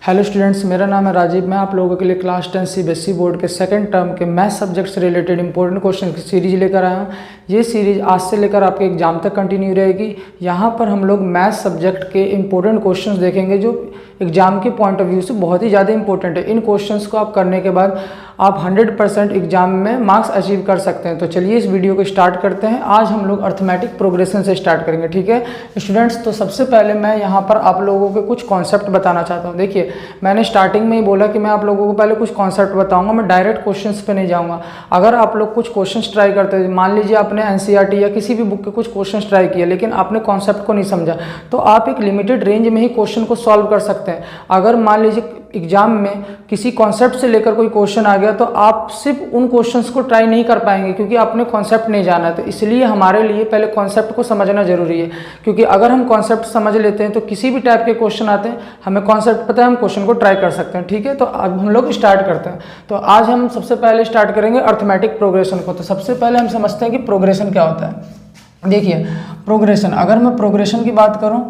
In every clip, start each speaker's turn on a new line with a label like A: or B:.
A: Hello students, मेरा नाम है राजीव। मैं आप लोगों के लिए क्लास 10 सीबीएसई बोर्ड के सेकंड टर्म के मैथ सब्जेक्ट से रिलेटेड इंपॉर्टेंट क्वेश्चन की सीरीज लेकर आया हूँ। ये सीरीज आज से लेकर आपके एग्जाम तक कंटिन्यू रहेगी। यहाँ पर हम लोग मैथ सब्जेक्ट के इंपॉर्टेंट क्वेश्चंस देखेंगे जो एग्जाम के पॉइंट ऑफ व्यू से बहुत ही ज़्यादा इंपॉर्टेंट है। इन क्वेश्चंस को आप करने के बाद आप 100% एग्जाम में मार्क्स अचीव कर सकते हैं। तो चलिए इस वीडियो को स्टार्ट करते हैं। आज हम लोग अर्थमेटिक प्रोग्रेशन से स्टार्ट करेंगे, ठीक है स्टूडेंट्स। तो सबसे पहले मैं यहाँ पर आप लोगों के कुछ कॉन्सेप्ट बताना चाहता हूँ। देखिए, मैंने स्टार्टिंग में ही बोला कि मैं आप लोगों को पहले कुछ कॉन्सेप्ट बताऊंगा, मैं डायरेक्ट क्वेश्चंस पे नहीं जाऊँगा। अगर आप लोग कुछ क्वेश्चंस ट्राई करते हैं, मान लीजिए आपने एनसीईआरटी या किसी भी बुक के कुछ क्वेश्चंस ट्राई किया लेकिन आपने कॉन्सेप्ट को नहीं समझा, तो आप एक लिमिटेड रेंज में ही क्वेश्चन को सॉल्व कर सकते हैं। अगर मान लीजिए एग्जाम में किसी कॉन्सेप्ट से लेकर कोई क्वेश्चन आ गया तो आप सिर्फ उन क्वेश्चंस को ट्राई नहीं कर पाएंगे क्योंकि आपने कॉन्सेप्ट नहीं जाना। तो इसलिए हमारे लिए पहले कॉन्सेप्ट को समझना जरूरी है, क्योंकि अगर हम कॉन्सेप्ट समझ लेते हैं तो किसी भी टाइप के क्वेश्चन आते हैं, हमें कॉन्सेप्ट पता है, हम क्वेश्चन को ट्राई कर सकते हैं, ठीक है। तो अब हम लोग स्टार्ट करते हैं। तो आज हम सबसे पहले स्टार्ट करेंगे अर्थमेटिक प्रोग्रेशन को। तो सबसे पहले हम समझते हैं कि प्रोग्रेशन क्या होता है। देखिए, प्रोग्रेशन, अगर मैं प्रोग्रेशन की बात करूं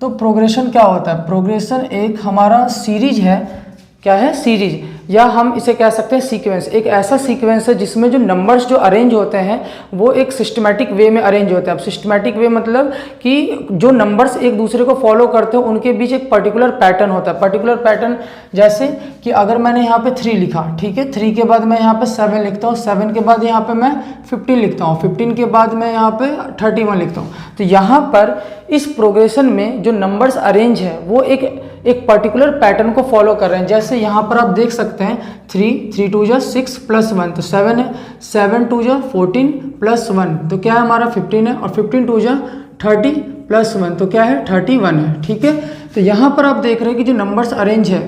A: तो प्रोग्रेशन क्या होता है। प्रोग्रेशन एक हमारा सीरीज है। क्या है? सीरीज, या हम इसे कह सकते हैं सीक्वेंस। एक ऐसा सीक्वेंस है जिसमें जो नंबर्स जो अरेंज होते हैं वो एक सिस्टमैटिक वे में अरेंज होते हैं। अब सिस्टमैटिक वे मतलब कि जो नंबर्स एक दूसरे को फॉलो करते हैं उनके बीच एक पर्टिकुलर पैटर्न होता है। पर्टिकुलर पैटर्न जैसे कि अगर मैंने यहाँ पे 3 लिखा, ठीक है, 3 के बाद मैं यहाँ पे 7 लिखता हूँ, 7 के बाद यहाँ पे मैं 15 लिखता हूँ, 15 के बाद मैं यहाँ पे 31 लिखता हूँ। तो यहाँ पर इस प्रोग्रेशन में जो नंबर्स अरेंज है वो एक पर्टिकुलर पैटर्न को फॉलो कर रहे हैं। जैसे यहाँ पर आप देख सकते हैं 3 3 2 जा 6 प्लस 1 तो 7 है, 7 2 जा 14 प्लस 1 तो क्या है हमारा 15 है, और 15 2 जा 30 प्लस 1 तो क्या है 31 है, ठीक है। तो यहाँ पर आप देख रहे हैं कि जो नंबर्स अरेंज है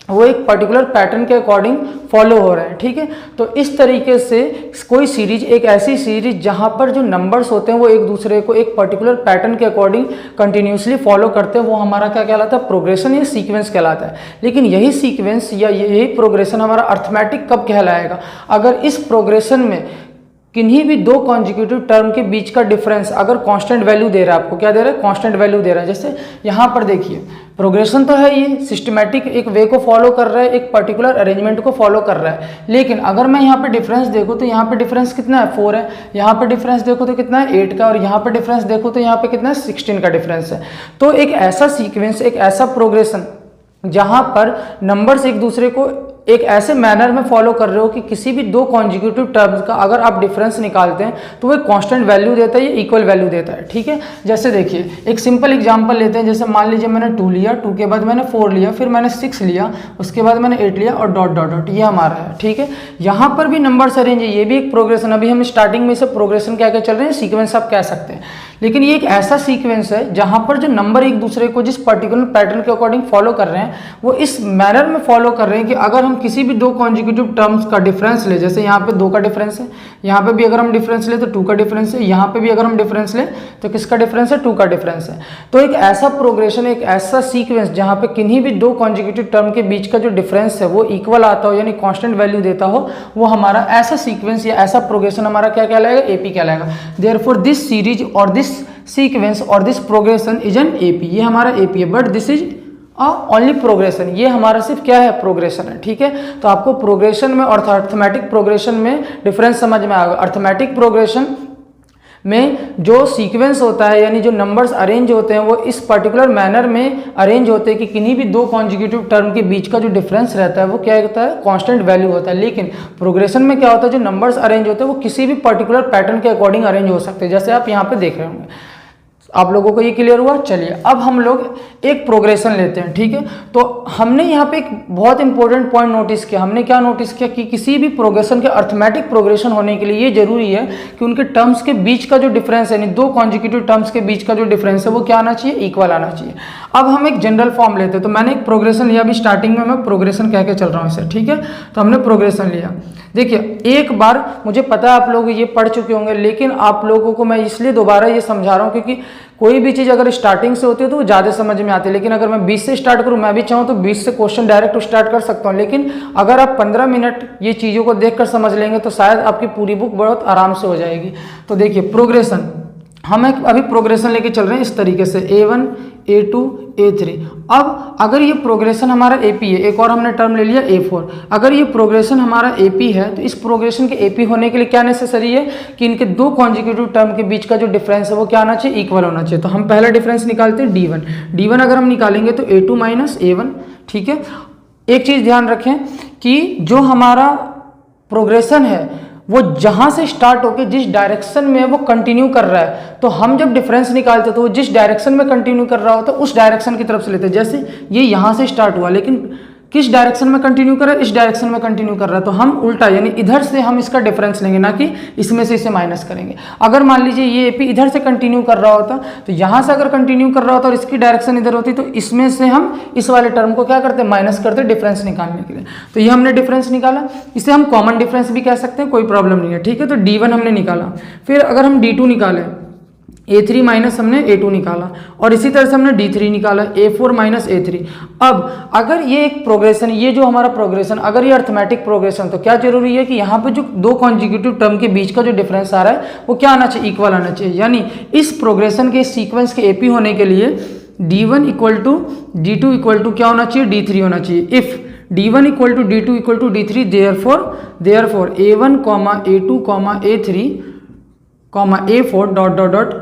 A: वो एक पर्टिकुलर पैटर्न के अकॉर्डिंग फॉलो हो रहे हैं, ठीक है। तो इस तरीके से कोई सीरीज, एक ऐसी सीरीज जहां पर जो नंबर्स होते हैं वो एक दूसरे को एक पर्टिकुलर पैटर्न के अकॉर्डिंग कंटिन्यूसली फॉलो करते हैं, वो हमारा क्या कहलाता है? प्रोग्रेशन या सीक्वेंस कहलाता है। लेकिन यही सीक्वेंस या यही प्रोग्रेशन हमारा अर्थमेटिक कब कहलाएगा? अगर इस प्रोग्रेशन में किन्हीं भी दो कॉन्जिक्यूटिव टर्म के बीच का डिफरेंस अगर कांस्टेंट वैल्यू दे रहा है, आपको क्या दे रहा है? कांस्टेंट वैल्यू दे रहा है। जैसे यहाँ पर देखिए, प्रोग्रेशन तो है, ये सिस्टमैटिक एक वे को फॉलो कर रहा है, एक पर्टिकुलर अरेंजमेंट को फॉलो कर रहा है। लेकिन अगर मैं यहाँ पे डिफरेंस देखूँ तो यहाँ पे डिफरेंस कितना है? 4 है। यहाँ पे डिफरेंस देखो तो कितना है? 8 का। और यहाँ पे डिफरेंस देखो तो यहाँ पे कितना है? 16 का डिफरेंस है। तो एक ऐसा सीक्वेंस, एक ऐसा प्रोग्रेशन जहाँ पर नंबर्स एक दूसरे को एक ऐसे मैनर में फॉलो कर रहे हो कि किसी भी दो कॉन्जिक्यूटिव टर्म्स का अगर आप डिफरेंस निकालते हैं तो वो एक कांस्टेंट वैल्यू देता है या इक्वल वैल्यू देता है, ठीक है। जैसे देखिए, एक सिंपल एग्जांपल लेते हैं। जैसे मान लीजिए मैंने 2 लिया, 2 के बाद मैंने 4 लिया, फिर मैंने 6 लिया, उसके बाद मैंने 8 लिया और डॉट डॉट डॉट, ये हमारा है, ठीक है। यहाँ पर भी नंबर्स अरेंज है, ये भी एक प्रोग्रेशन। अभी हम स्टार्टिंग में से प्रोग्रेशन क्या क्या चल रहे हैं, सीक्वेंस आप कह सकते हैं। लेकिन ये एक ऐसा सीक्वेंस है जहां पर जो नंबर एक दूसरे को जिस पर्टिकुलर पैटर्न के अकॉर्डिंग फॉलो कर रहे हैं वो इस मैनर में फॉलो कर रहे हैं कि अगर हम किसी भी दो कॉन्जिक्यूटिव टर्म्स का डिफरेंस ले, जैसे यहाँ पे 2 का डिफरेंस है, यहाँ पे भी अगर हम डिफरेंस ले तो 2 का डिफरेंस है, यहाँ पे भी अगर हम डिफरेंस ले तो किसका डिफरेंस है? 2 का डिफरेंस है। तो एक ऐसा प्रोग्रेशन, एक ऐसा सीक्वेंस जहाँ पे किन्हीं भी दो कॉन्जिक्यूटिव टर्म के बीच का जो डिफरेंस है वो इक्वल आता हो, यानी कांस्टेंट वैल्यू देता हो, वो हमारा ऐसा सीक्वेंस या ऐसा प्रोग्रेशन हमारा क्या कहलाएगा? एपी कहलाएगा। देयरफॉर दिस सीरीज और दिस सीक्वेंस और this progression is an AP, ये हमारा एपी है, but this is only progression, ये हमारा सिर्फ क्या है? प्रोग्रेशन है, ठीक है। तो आपको प्रोग्रेशन में और अर्थमेटिक प्रोग्रेशन में डिफरेंस समझ में आएगा। अर्थमेटिक प्रोग्रेशन में जो सीक्वेंस होता है, यानी जो नंबर्स अरेंज होते हैं वो इस पर्टिकुलर मैनर में अरेंज होते हैं कि किन्हीं भी दो कॉन्जिक्यूटिव टर्म के बीच का जो डिफरेंस रहता है वो क्या होता है? कांस्टेंट वैल्यू होता है। लेकिन प्रोग्रेशन में क्या होता है? जो नंबर्स अरेंज होते हैं वो किसी भी पर्टिकुलर पैटर्न के अकॉर्डिंग अरेंज हो सकते हैं, जैसे आप यहाँ पे देख रहे होंगे। आप लोगों को ये क्लियर हुआ? चलिए अब हम लोग एक प्रोग्रेशन लेते हैं, ठीक है। तो हमने यहाँ पे एक बहुत इंपॉर्टेंट पॉइंट नोटिस किया। हमने क्या नोटिस किया कि किसी भी प्रोग्रेशन के अर्थमेटिक प्रोग्रेशन होने के लिए ये जरूरी है कि उनके टर्म्स के बीच का जो डिफरेंस है, यानी दो कॉन्जिक्यूटिव टर्म्स के बीच का जो डिफरेंस है वो क्या आना चाहिए? इक्वल आना चाहिए। अब हम एक जनरल फॉर्म लेते हैं। तो मैंने एक प्रोग्रेशन लिया, अभी स्टार्टिंग में मैं प्रोग्रेशन कह के चल रहा हूँ इसे, ठीक है। तो हमने प्रोग्रेशन लिया। देखिए, एक बार मुझे पता है आप लोग ये पढ़ चुके होंगे, लेकिन आप लोगों को मैं इसलिए दोबारा ये समझा रहा हूँ क्योंकि कोई भी चीज़ अगर स्टार्टिंग से होती है तो वो ज़्यादा समझ में आती है। लेकिन अगर मैं 20 से स्टार्ट करूँ, मैं भी चाहूँ तो 20 से क्वेश्चन डायरेक्ट स्टार्ट कर सकता हूँ। लेकिन अगर आप 15 मिनट ये चीज़ों को देखकर समझ लेंगे तो शायद आपकी पूरी बुक बहुत आराम से हो जाएगी। तो देखिए, प्रोग्रेशन, हम एक अभी प्रोग्रेशन लेके चल रहे हैं इस तरीके से A1 A2 A3। अब अगर ये प्रोग्रेशन हमारा AP है, एक और हमने टर्म ले लिया A4। अगर ये प्रोग्रेशन हमारा AP है तो इस प्रोग्रेशन के AP होने के लिए क्या नेसेसरी है कि इनके दो कॉन्जिक्यूटिव टर्म के बीच का जो डिफरेंस है वो क्या आना चाहिए, इक्वल होना चाहिए। तो हम पहला डिफरेंस निकालते हैं D1 अगर हम निकालेंगे तो A2 माइनस A1। ठीक है, एक चीज़ ध्यान रखें कि जो हमारा प्रोग्रेशन है वो जहाँ से स्टार्ट होकर जिस डायरेक्शन में वो कंटिन्यू कर रहा है, तो हम जब डिफरेंस निकालते तो वो जिस डायरेक्शन में कंटिन्यू कर रहा होता है उस डायरेक्शन की तरफ से लेते हैं। जैसे ये यहाँ से स्टार्ट हुआ लेकिन किस डायरेक्शन में कंटिन्यू कर रहा है, इस डायरेक्शन में कंटिन्यू कर रहा है, तो हम उल्टा यानी इधर से हम इसका डिफरेंस लेंगे, ना कि इसमें से इसे माइनस करेंगे। अगर मान लीजिए ये AP इधर से कंटिन्यू कर रहा होता तो यहाँ से अगर कंटिन्यू कर रहा होता और इसकी डायरेक्शन इधर होती तो इसमें से हम इस वाले टर्म को क्या करते, माइनस करते डिफरेंस निकालने के लिए। तो ये हमने डिफरेंस निकाला, इसे हम कॉमन डिफरेंस भी कह सकते हैं, कोई प्रॉब्लम नहीं है। ठीक है, तो D1 हमने निकाला। फिर अगर हम D2 निकालें, A3 माइनस हमने A2 निकाला, और इसी तरह से हमने D3 निकाला, A4 माइनस A3। अब अगर ये एक प्रोग्रेशन, ये जो हमारा प्रोग्रेशन अगर ये अर्थमेटिक प्रोग्रेशन, तो क्या जरूरी है कि यहाँ पे जो दो कॉन्जिक्यूटिव टर्म के बीच का जो डिफरेंस आ रहा है वो क्या आना चाहिए, इक्वल आना चाहिए। यानी इस प्रोग्रेशन के सीक्वेंस के AP होने के लिए D1 equal to D2 equal to क्या होना चाहिए, D3 होना चाहिए। If D1 equal to D2 equal to D3 therefore A1 A2 A3 A4 dot dot dot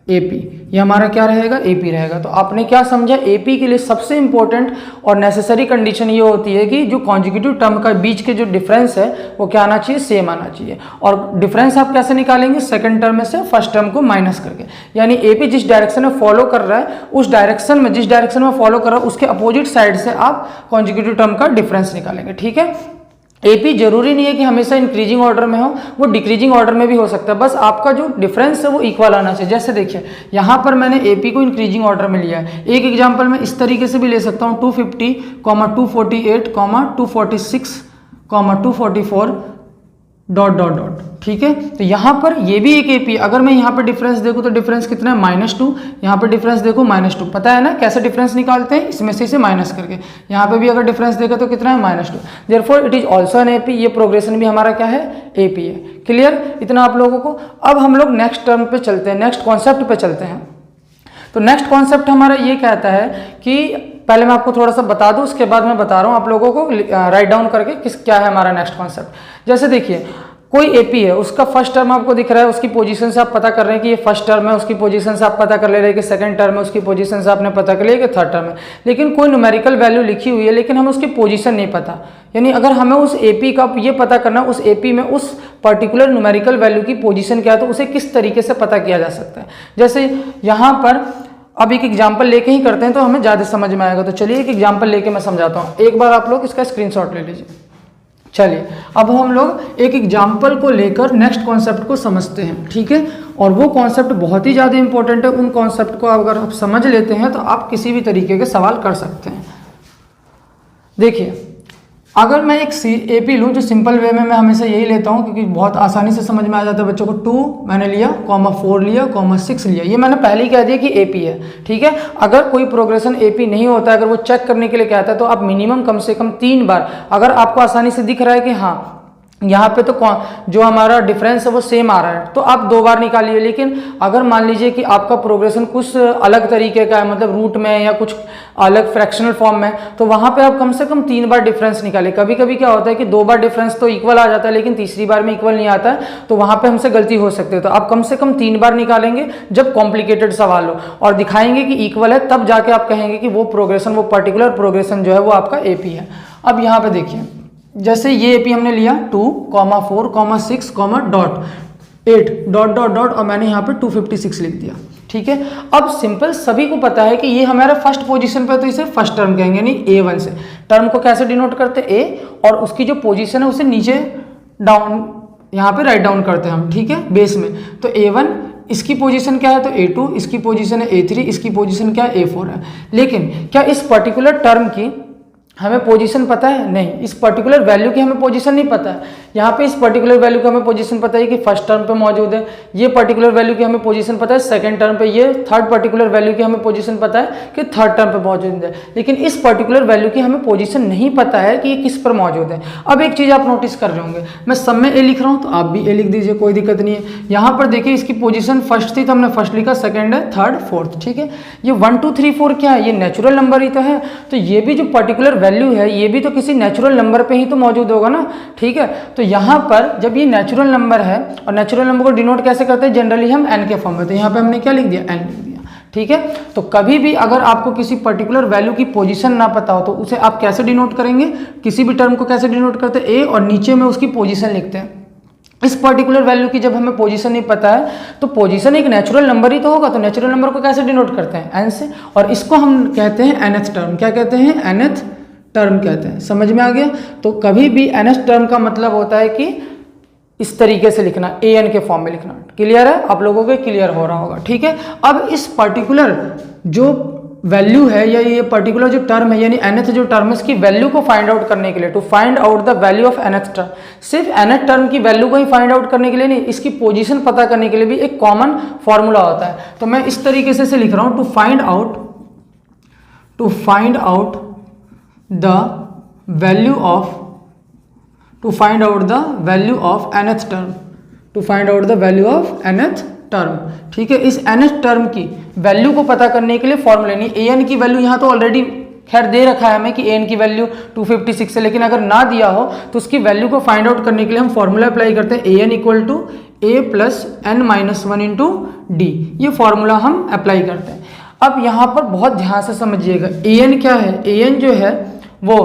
A: AP, ये हमारा क्या रहेगा, AP रहेगा। तो आपने क्या समझा, AP के लिए सबसे इंपॉर्टेंट और नेसेसरी कंडीशन ये होती है कि जो कॉन्जिक्यूटिव टर्म का बीच के जो डिफरेंस है वो क्या आना चाहिए, सेम आना चाहिए। और डिफरेंस आप कैसे निकालेंगे, सेकंड टर्म में से फर्स्ट टर्म को माइनस करके। यानी AP जिस डायरेक्शन में फॉलो कर रहा है उस डायरेक्शन में, जिस डायरेक्शन में फॉलो कर रहा है उसके अपोजिट साइड से आप कॉन्जिक्यूटिव टर्म का डिफरेंस निकालेंगे। ठीक है, AP जरूरी नहीं है कि हमेशा इंक्रीजिंग ऑर्डर में हो, वो डिक्रीजिंग ऑर्डर में भी हो सकता है, बस आपका जो डिफरेंस है वो इक्वल आना चाहिए। जैसे देखिए यहाँ पर मैंने AP को इंक्रीजिंग ऑर्डर में लिया है। एक एग्जांपल मैं इस तरीके से भी ले सकता हूँ, 250, 248, 246, 244 डॉट डॉट डॉट। ठीक है, तो यहाँ पर ये भी एक AP, अगर मैं यहाँ पर डिफरेंस देखूँ तो डिफरेंस कितना है, -2। यहाँ पर डिफरेंस देखो -2, पता है ना कैसे डिफरेंस निकालते हैं, इसमें से इसे माइनस करके। यहाँ पे भी अगर डिफरेंस देखो तो कितना है, -2। Therefore it is also an AP, ये प्रोग्रेशन भी हमारा क्या है, AP है। क्लियर, इतना आप लोगों को। अब हम लोग नेक्स्ट टर्म पे चलते हैं, नेक्स्ट कॉन्सेप्ट पे चलते हैं। तो नेक्स्ट कॉन्सेप्ट हमारा ये कहता है कि पहले मैं आपको थोड़ा सा बता दूं, उसके बाद मैं बता रहा हूँ आप लोगों को राइट डाउन करके क्या है हमारा नेक्स्ट कॉन्सेप्ट। जैसे देखिए कोई AP है, उसका फर्स्ट टर्म आपको दिख रहा है, उसकी पोजीशन से आप पता कर रहे हैं कि ये फर्स्ट टर्म है, उसकी पोजीशन से आप पता कर ले रहे हैं कि सेकंड टर्म है, उसकी पोजीशन से आपने पता कर लिया कि थर्ड टर्म है। लेकिन कोई न्यूमेरिकल वैल्यू लिखी हुई है लेकिन हमें उसकी पोजीशन नहीं पता। यानी अगर हमें उस AP का ये पता करना, उस AP में उस पर्टिकुलर न्यूमेरिकल वैल्यू की पोजीशन क्या है, तो उसे किस तरीके से पता किया जा सकता है। जैसे यहाँ पर अब एक एग्जाम्पल लेके ही करते हैं तो हमें ज़्यादा समझ में आएगा। तो चलिए एक एग्जाम्पल लेके मैं समझाता हूँ, एक बार आप लोग इसका स्क्रीनशॉट ले लीजिए। चलिए अब हम लोग एक एग्जाम्पल को लेकर नेक्स्ट कॉन्सेप्ट को समझते हैं। ठीक है, और वो कॉन्सेप्ट बहुत ही ज़्यादा इंपॉर्टेंट है। उन कॉन्सेप्ट को अगर आप समझ लेते हैं तो आप किसी भी तरीके के सवाल कर सकते हैं। देखिए अगर मैं एक AP लूँ, जो सिंपल वे में मैं हमेशा यही लेता हूँ क्योंकि बहुत आसानी से समझ में आ जाता है बच्चों को। 2 मैंने लिया, 4 लिया, 6 लिया, ये मैंने पहले ही कह दिया कि AP है। ठीक है, अगर कोई प्रोग्रेशन AP नहीं होता है, अगर वो चेक करने के लिए कहता है तो आप मिनिमम कम से कम 3 बार, अगर आपको आसानी से दिख रहा है कि हाँ यहाँ पे तो जो हमारा डिफरेंस है वो सेम आ रहा है, तो आप 2 बार निकालिए। लेकिन अगर मान लीजिए कि आपका प्रोग्रेशन कुछ अलग तरीके का है, मतलब रूट में या कुछ अलग फ्रैक्शनल फॉर्म में, तो वहाँ पे आप कम से कम 3 बार डिफरेंस निकालें। कभी कभी क्या होता है कि 2 बार डिफरेंस तो इक्वल आ जाता है लेकिन तीसरी बार में इक्वल नहीं आता है, तो वहाँ पे हमसे गलती हो सकती है। तो आप कम से कम 3 बार निकालेंगे जब कॉम्प्लिकेटेड सवाल हो और दिखाएंगे कि इक्वल है, तब जाके आप कहेंगे कि वो प्रोग्रेशन, वो पर्टिकुलर प्रोग्रेशन जो है वो आपका AP है। अब यहाँ पे देखिए जैसे ये AP हमने लिया 2, 4, 6, डॉट 8 डॉट डॉट डॉट, और मैंने यहाँ पे 256 लिख दिया। ठीक है, अब सिंपल सभी को पता है कि ये हमारा फर्स्ट पोजीशन पे, तो इसे फर्स्ट टर्म कहेंगे, यानी A1 से। टर्म को कैसे डिनोट करते हैं, A, और उसकी जो पोजीशन है उसे नीचे डाउन यहाँ पे राइट डाउन करते हैं हम। ठीक है, बेस में। तो A1 इसकी पोजीशन क्या है, तो A2, इसकी पोजीशन है A3, इसकी पोजीशन क्या है, A4 है। लेकिन क्या इस पर्टिकुलर टर्म की हमें पोजीशन पता है नहीं, इस पर्टिकुलर वैल्यू की हमें पोजीशन नहीं पता है। यहाँ पे इस पर्टिकुलर वैल्यू का हमें पोजीशन पता है कि फर्स्ट टर्म पे मौजूद है, ये पर्टिकुलर वैल्यू की हमें पोजीशन पता है सेकंड टर्म पे, ये थर्ड पर्टिकुलर वैल्यू की हमें पोजीशन पता है कि थर्ड टर्म पे मौजूद है, लेकिन इस पर्टिकुलर वैल्यू की हमें पोजीशन नहीं पता है कि ये किस पर मौजूद है। अब एक चीज़ आप नोटिस कर रहे होंगे, मैं सब में ए लिख रहा हूँ तो आप भी ए लिख दीजिए, कोई दिक्कत नहीं है। यहाँ पर देखिए इसकी पोजीशन फर्स्ट थी तो हमने फर्स्ट लिखा, सेकंड है, थर्ड, फोर्थ, ठीक है। ये 1 2 3 4 क्या है, ये नेचुरल नंबर ही तो है, तो ये भी जो पर्टिकुलर वैल्यू है ये भी तो किसी नेचुरल नंबर पे ही तो मौजूद होगा ना, ठीक है। तो यहाँ पर जब ये नेचुरल नंबर है, और नेचुरल नंबर को डिनोट कैसे करते हैं, जनरली हम n के फॉर्म में, तो यहाँ पे हमने क्या लिख दिया, n लिख दिया, ठीक है। तो कभी भी अगर आपको किसी पर्टिकुलर वैल्यू की पोजीशन ना पता हो तो उसे आप कैसे डिनोट करेंगे, किसी भी टर्म को कैसे डिनोट करते हैं, a और नीचे में उसकी पोजीशन लिखते हैं। इस पर्टिकुलर वैल्यू की जब हमें पोजीशन नहीं पता है तो पोजीशन एक नेचुरल नंबर ही तो होगा, तो नेचुरल नंबर को कैसे डिनोट करते हैं, n से, और इसको हम कहते हैं nth टर्म। क्या कहते हैं, nth टर्म कहते हैं। समझ में आ गया। तो कभी भी nth टर्म का मतलब होता है कि इस तरीके से लिखना, an के फॉर्म में लिखना। क्लियर है, आप लोगों को क्लियर हो रहा होगा, ठीक है। अब इस पर्टिकुलर जो वैल्यू है या ये पर्टिकुलर जो टर्म है यानी nth जो टर्म है, इसकी वैल्यू को फाइंड आउट करने के लिए, to find out the value of nth term, सिर्फ nth टर्म की वैल्यू को ही फाइंड आउट करने के लिए नहीं, इसकी पोजीशन पता करने के लिए भी एक कॉमन फॉर्मूला होता है। तो मैं इस तरीके से लिख रहा हूं, to find out the value of nth term, to find out the value of nth term, ठीक है। इस nth टर्म की वैल्यू को पता करने के लिए फॉर्मूला नहीं, an की वैल्यू यहाँ तो ऑलरेडी खैर दे रखा है हमें कि an की वैल्यू 256 है, लेकिन अगर ना दिया हो तो उसकी वैल्यू को फाइंड आउट करने के लिए हम फॉर्मूला अप्लाई करते हैं, an equal to a plus n minus 1 into d, ये फॉर्मूला हम अप्लाई करते हैं। अब यहाँ पर बहुत ध्यान से समझिएगा, an क्या है, an जो है वो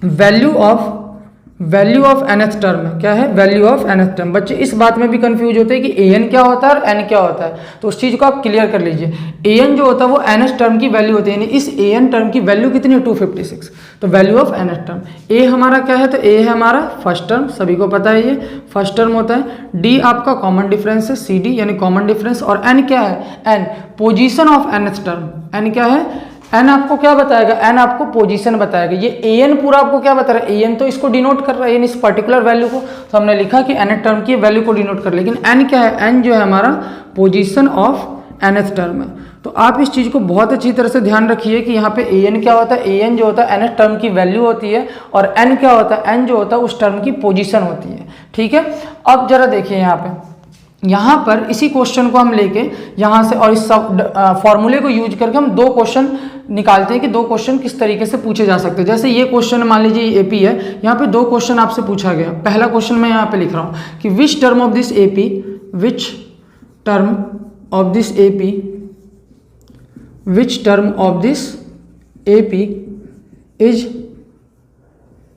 A: वैल्यू ऑफ nth टर्म है। क्या है, वैल्यू ऑफ nth टर्म। बच्चे इस बात में भी कंफ्यूज होते हैं कि an क्या होता है और n क्या होता है, तो उस चीज़ को आप क्लियर कर लीजिए। an जो होता है वो nth टर्म की वैल्यू होती है, यानी इस an टर्म की वैल्यू कितनी है, 256, तो value of nth term. a हमारा क्या है, तो a है हमारा फर्स्ट टर्म, सभी को पता है ये फर्स्ट टर्म होता है। d आपका कॉमन डिफरेंस है, cd यानी कॉमन डिफरेंस, और n क्या है, n position of nth term. n क्या है, n आपको क्या बताएगा, n आपको पोजीशन बताएगा। ये an पूरा आपको क्या बता रहा है, an तो इसको डिनोट कर रहा है, यानी इस पर्टिकुलर वैल्यू को, तो हमने लिखा कि nth टर्म की वैल्यू को डिनोट कर, लेकिन n क्या है, n जो है हमारा पोजीशन ऑफ nth टर्म है। तो आप इस चीज़ को बहुत अच्छी तरह से ध्यान रखिए कि यहाँ पे an क्या होता है, an जो होता है nth टर्म की वैल्यू होती है, और n क्या होता है, n जो होता है उस टर्म की पोजीशन होती है, ठीक है। अब जरा देखिए यहाँ पर इसी क्वेश्चन को हम लेके यहाँ से और इस सब फॉर्मूले को यूज करके हम दो क्वेश्चन निकालते हैं कि दो क्वेश्चन किस तरीके से पूछे जा सकते हैं। जैसे ये क्वेश्चन मान लीजिए एपी है, यहाँ पे दो क्वेश्चन आपसे पूछा गया। पहला क्वेश्चन मैं यहाँ पे लिख रहा हूँ कि which term of this AP is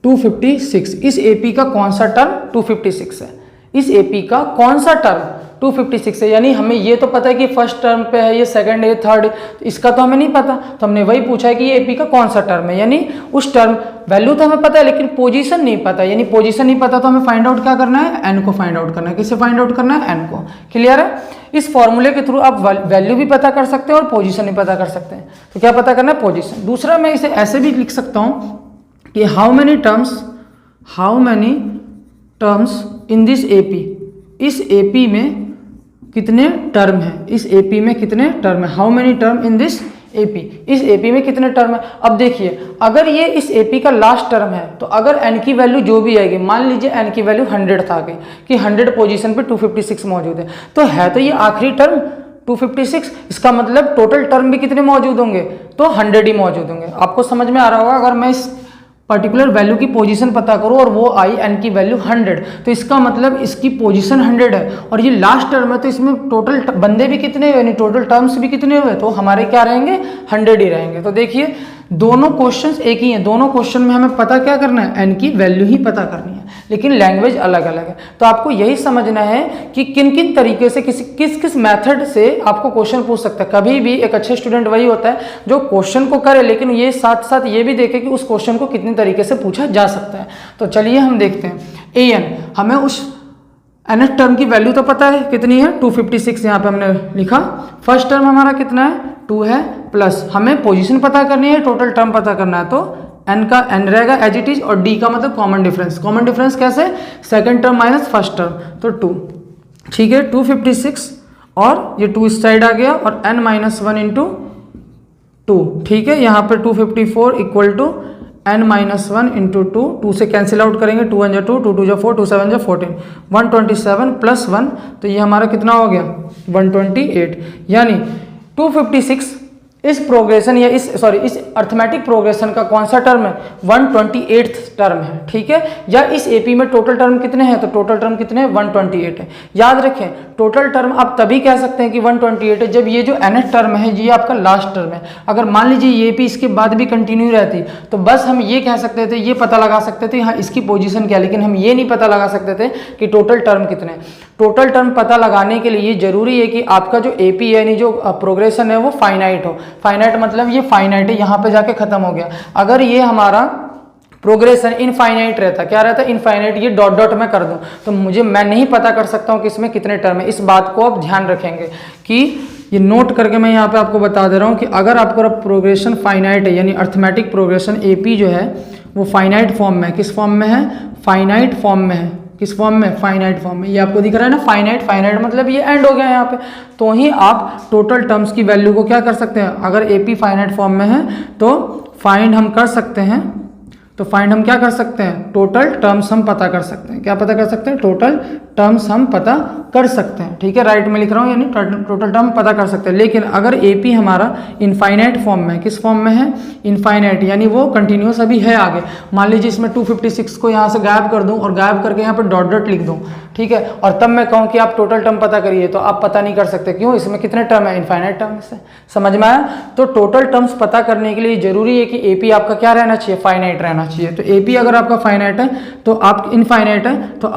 A: 256। इस एपी का कौन सा टर्म 256 है, इस एपी का कौन सा टर्म 256 है। यानी हमें ये तो पता है कि फर्स्ट टर्म पे है, ये सेकंड है, थर्ड, इसका तो हमें नहीं पता, तो हमने वही पूछा है कि ये एपी का कौन सा टर्म है। यानी उस टर्म वैल्यू तो हमें पता है लेकिन पोजीशन नहीं पता, यानी पोजीशन नहीं पता तो हमें फाइंड आउट क्या करना है, एन को फाइंड आउट करना है। किसे फाइंड आउट करना है, एन को। क्लियर है। इस फॉर्मूले के थ्रू आप वैल्यू भी पता कर सकते हैं और पोजीशन भी पता कर सकते हैं। तो क्या पता करना है, पोजीशन। दूसरा मैं इसे ऐसे भी लिख सकता हूँ कि how many terms in this AP, इस एपी में कितने टर्म है, इस एपी में कितने टर्म है, how many term in this AP, इस एपी में कितने टर्म है। अब देखिए अगर ये इस एपी का लास्ट टर्म है तो अगर एन की वैल्यू जो भी आएगी, मान लीजिए एन की वैल्यू 100 आ गई कि 100 पोजीशन पे 256 मौजूद है, तो ये आखिरी टर्म 256, इसका मतलब टोटल टर्म भी कितने मौजूद होंगे, तो 100 ही मौजूद होंगे। आपको समझ में आ रहा होगा। अगर मैं इस पर्टिकुलर वैल्यू की पोजीशन पता करूँ और वो आई एन की वैल्यू 100, तो इसका मतलब इसकी पोजीशन 100 है और ये लास्ट टर्म है, तो इसमें टोटल बंदे भी कितने यानी टोटल टर्म्स भी कितने हुए, तो हमारे क्या रहेंगे, 100 ही रहेंगे। तो देखिए दोनों क्वेश्चंस एक ही हैं, दोनों क्वेश्चन में हमें पता क्या करना है, एन की वैल्यू ही पता करनी है, लेकिन लैंग्वेज अलग अलग है। तो आपको यही समझना है कि किन किन तरीके से किस मेथड से आपको क्वेश्चन पूछ सकता है। कभी भी एक अच्छे स्टूडेंट वही होता है जो क्वेश्चन को करे लेकिन ये साथ साथ ये भी देखे कि उस क्वेश्चन को कितने तरीके से पूछा जा सकता है। तो चलिए हम देखते हैं ए एन, हमें उस nth टर्म की वैल्यू तो पता है कितनी है, 256 यहाँ पे हमने लिखा। फर्स्ट टर्म हमारा कितना है, 2 है, प्लस हमें पोजीशन पता करनी है, टोटल टर्म पता करना है, तो n का n रहेगा एज इट इज, और d का मतलब कॉमन डिफरेंस। कॉमन डिफरेंस कैसे? Second term minus first term, तो 2, ठीक है। 256 और ये 2 इस साइड आ गया और n माइनस 1 इंटू 2, ठीक है। यहाँ पर 254 equal to n minus 1 into 2 से कैंसिल आउट करेंगे, 2 1 जा 2, 2 2 जा 4, 2 7 जा 14, 127 प्लस 1, तो ये हमारा कितना हो गया? 128। यानी 256 इस प्रोग्रेशन या इस अर्थमेटिक प्रोग्रेशन का कौन सा टर्म है? 128th टर्म है, ठीक है। या इस एपी में टोटल टर्म कितने हैं? तो टोटल टर्म कितने हैं? 128 है। याद रखें, टोटल टर्म आप तभी कह सकते हैं कि 128 है जब ये जो nth टर्म है ये आपका लास्ट टर्म है। अगर मान लीजिए ये एपी इसके बाद भी कंटिन्यू रहती तो बस हम ये कह सकते थे, ये पता लगा सकते थे हाँ इसकी पोजीशन क्या है, लेकिन हम ये नहीं पता लगा सकते थे कि टोटल टर्म कितने हैं। टोटल टर्म पता लगाने के लिए ये जरूरी है कि आपका जो एपी यानी जो प्रोग्रेशन है वो फाइनाइट हो। फाइनाइट मतलब ये फाइनाइट है, यहाँ पे जाके खत्म हो गया। अगर ये हमारा प्रोग्रेशन इनफाइनाइट रहता, क्या रहता? इनफाइनाइट, ये डॉट डॉट में कर दूं तो मैं नहीं पता कर सकता हूं कि इसमें कितने टर्म है। इस बात को आप ध्यान रखेंगे कि ये नोट करके मैं यहाँ पे आपको बता दे रहा हूँ कि अगर आपका प्रोग्रेशन फाइनाइट है यानी अर्थमेटिक प्रोग्रेशन एपी जो है वो फाइनाइट फॉर्म में है। किस फॉर्म में है? फाइनाइट फॉर्म में है। किस फॉर्म में? फाइनाइट फॉर्म में। ये आपको दिख रहा है ना फाइनाइट, फाइनाइट मतलब ये एंड हो गया यहाँ पे, तो ही आप टोटल टर्म्स की वैल्यू को क्या कर सकते हैं? अगर एपी फाइनाइट फॉर्म में है तो फाइंड हम कर सकते हैं, तो फाइंड हम क्या कर सकते हैं? टोटल टर्म्स हम पता कर सकते हैं। क्या पता कर सकते हैं? टोटल टर्म्स हम पता कर सकते हैं, ठीक है। राइट में लिख रहा हूँ, यानी टोटल टर्म पता कर सकते हैं। लेकिन अगर एपी हमारा इनफाइनाइट फॉर्म में है, किस फॉर्म में है? इनफाइनाइट, यानी वो कंटिन्यूस अभी है आगे। मान लीजिए इसमें 256 को यहाँ से गायब कर दूँ और गायब करके यहाँ पर डॉट डॉट लिख दूँ, ठीक है, और तब मैं कहूँ कि आप टोटल टर्म पता करिए, तो आप पता नहीं कर सकते। क्यों? इसमें कितने टर्म है? इनफाइनाइट टर्म से। समझ में आया? तो टोटल टर्म्स पता करने के लिए जरूरी है कि एपी आपका क्या रहना चाहिए? फाइनाइट रहना चाहिए। तो एपी अगर आपका फाइनाइट है तो आप इनफाइनाइट है तो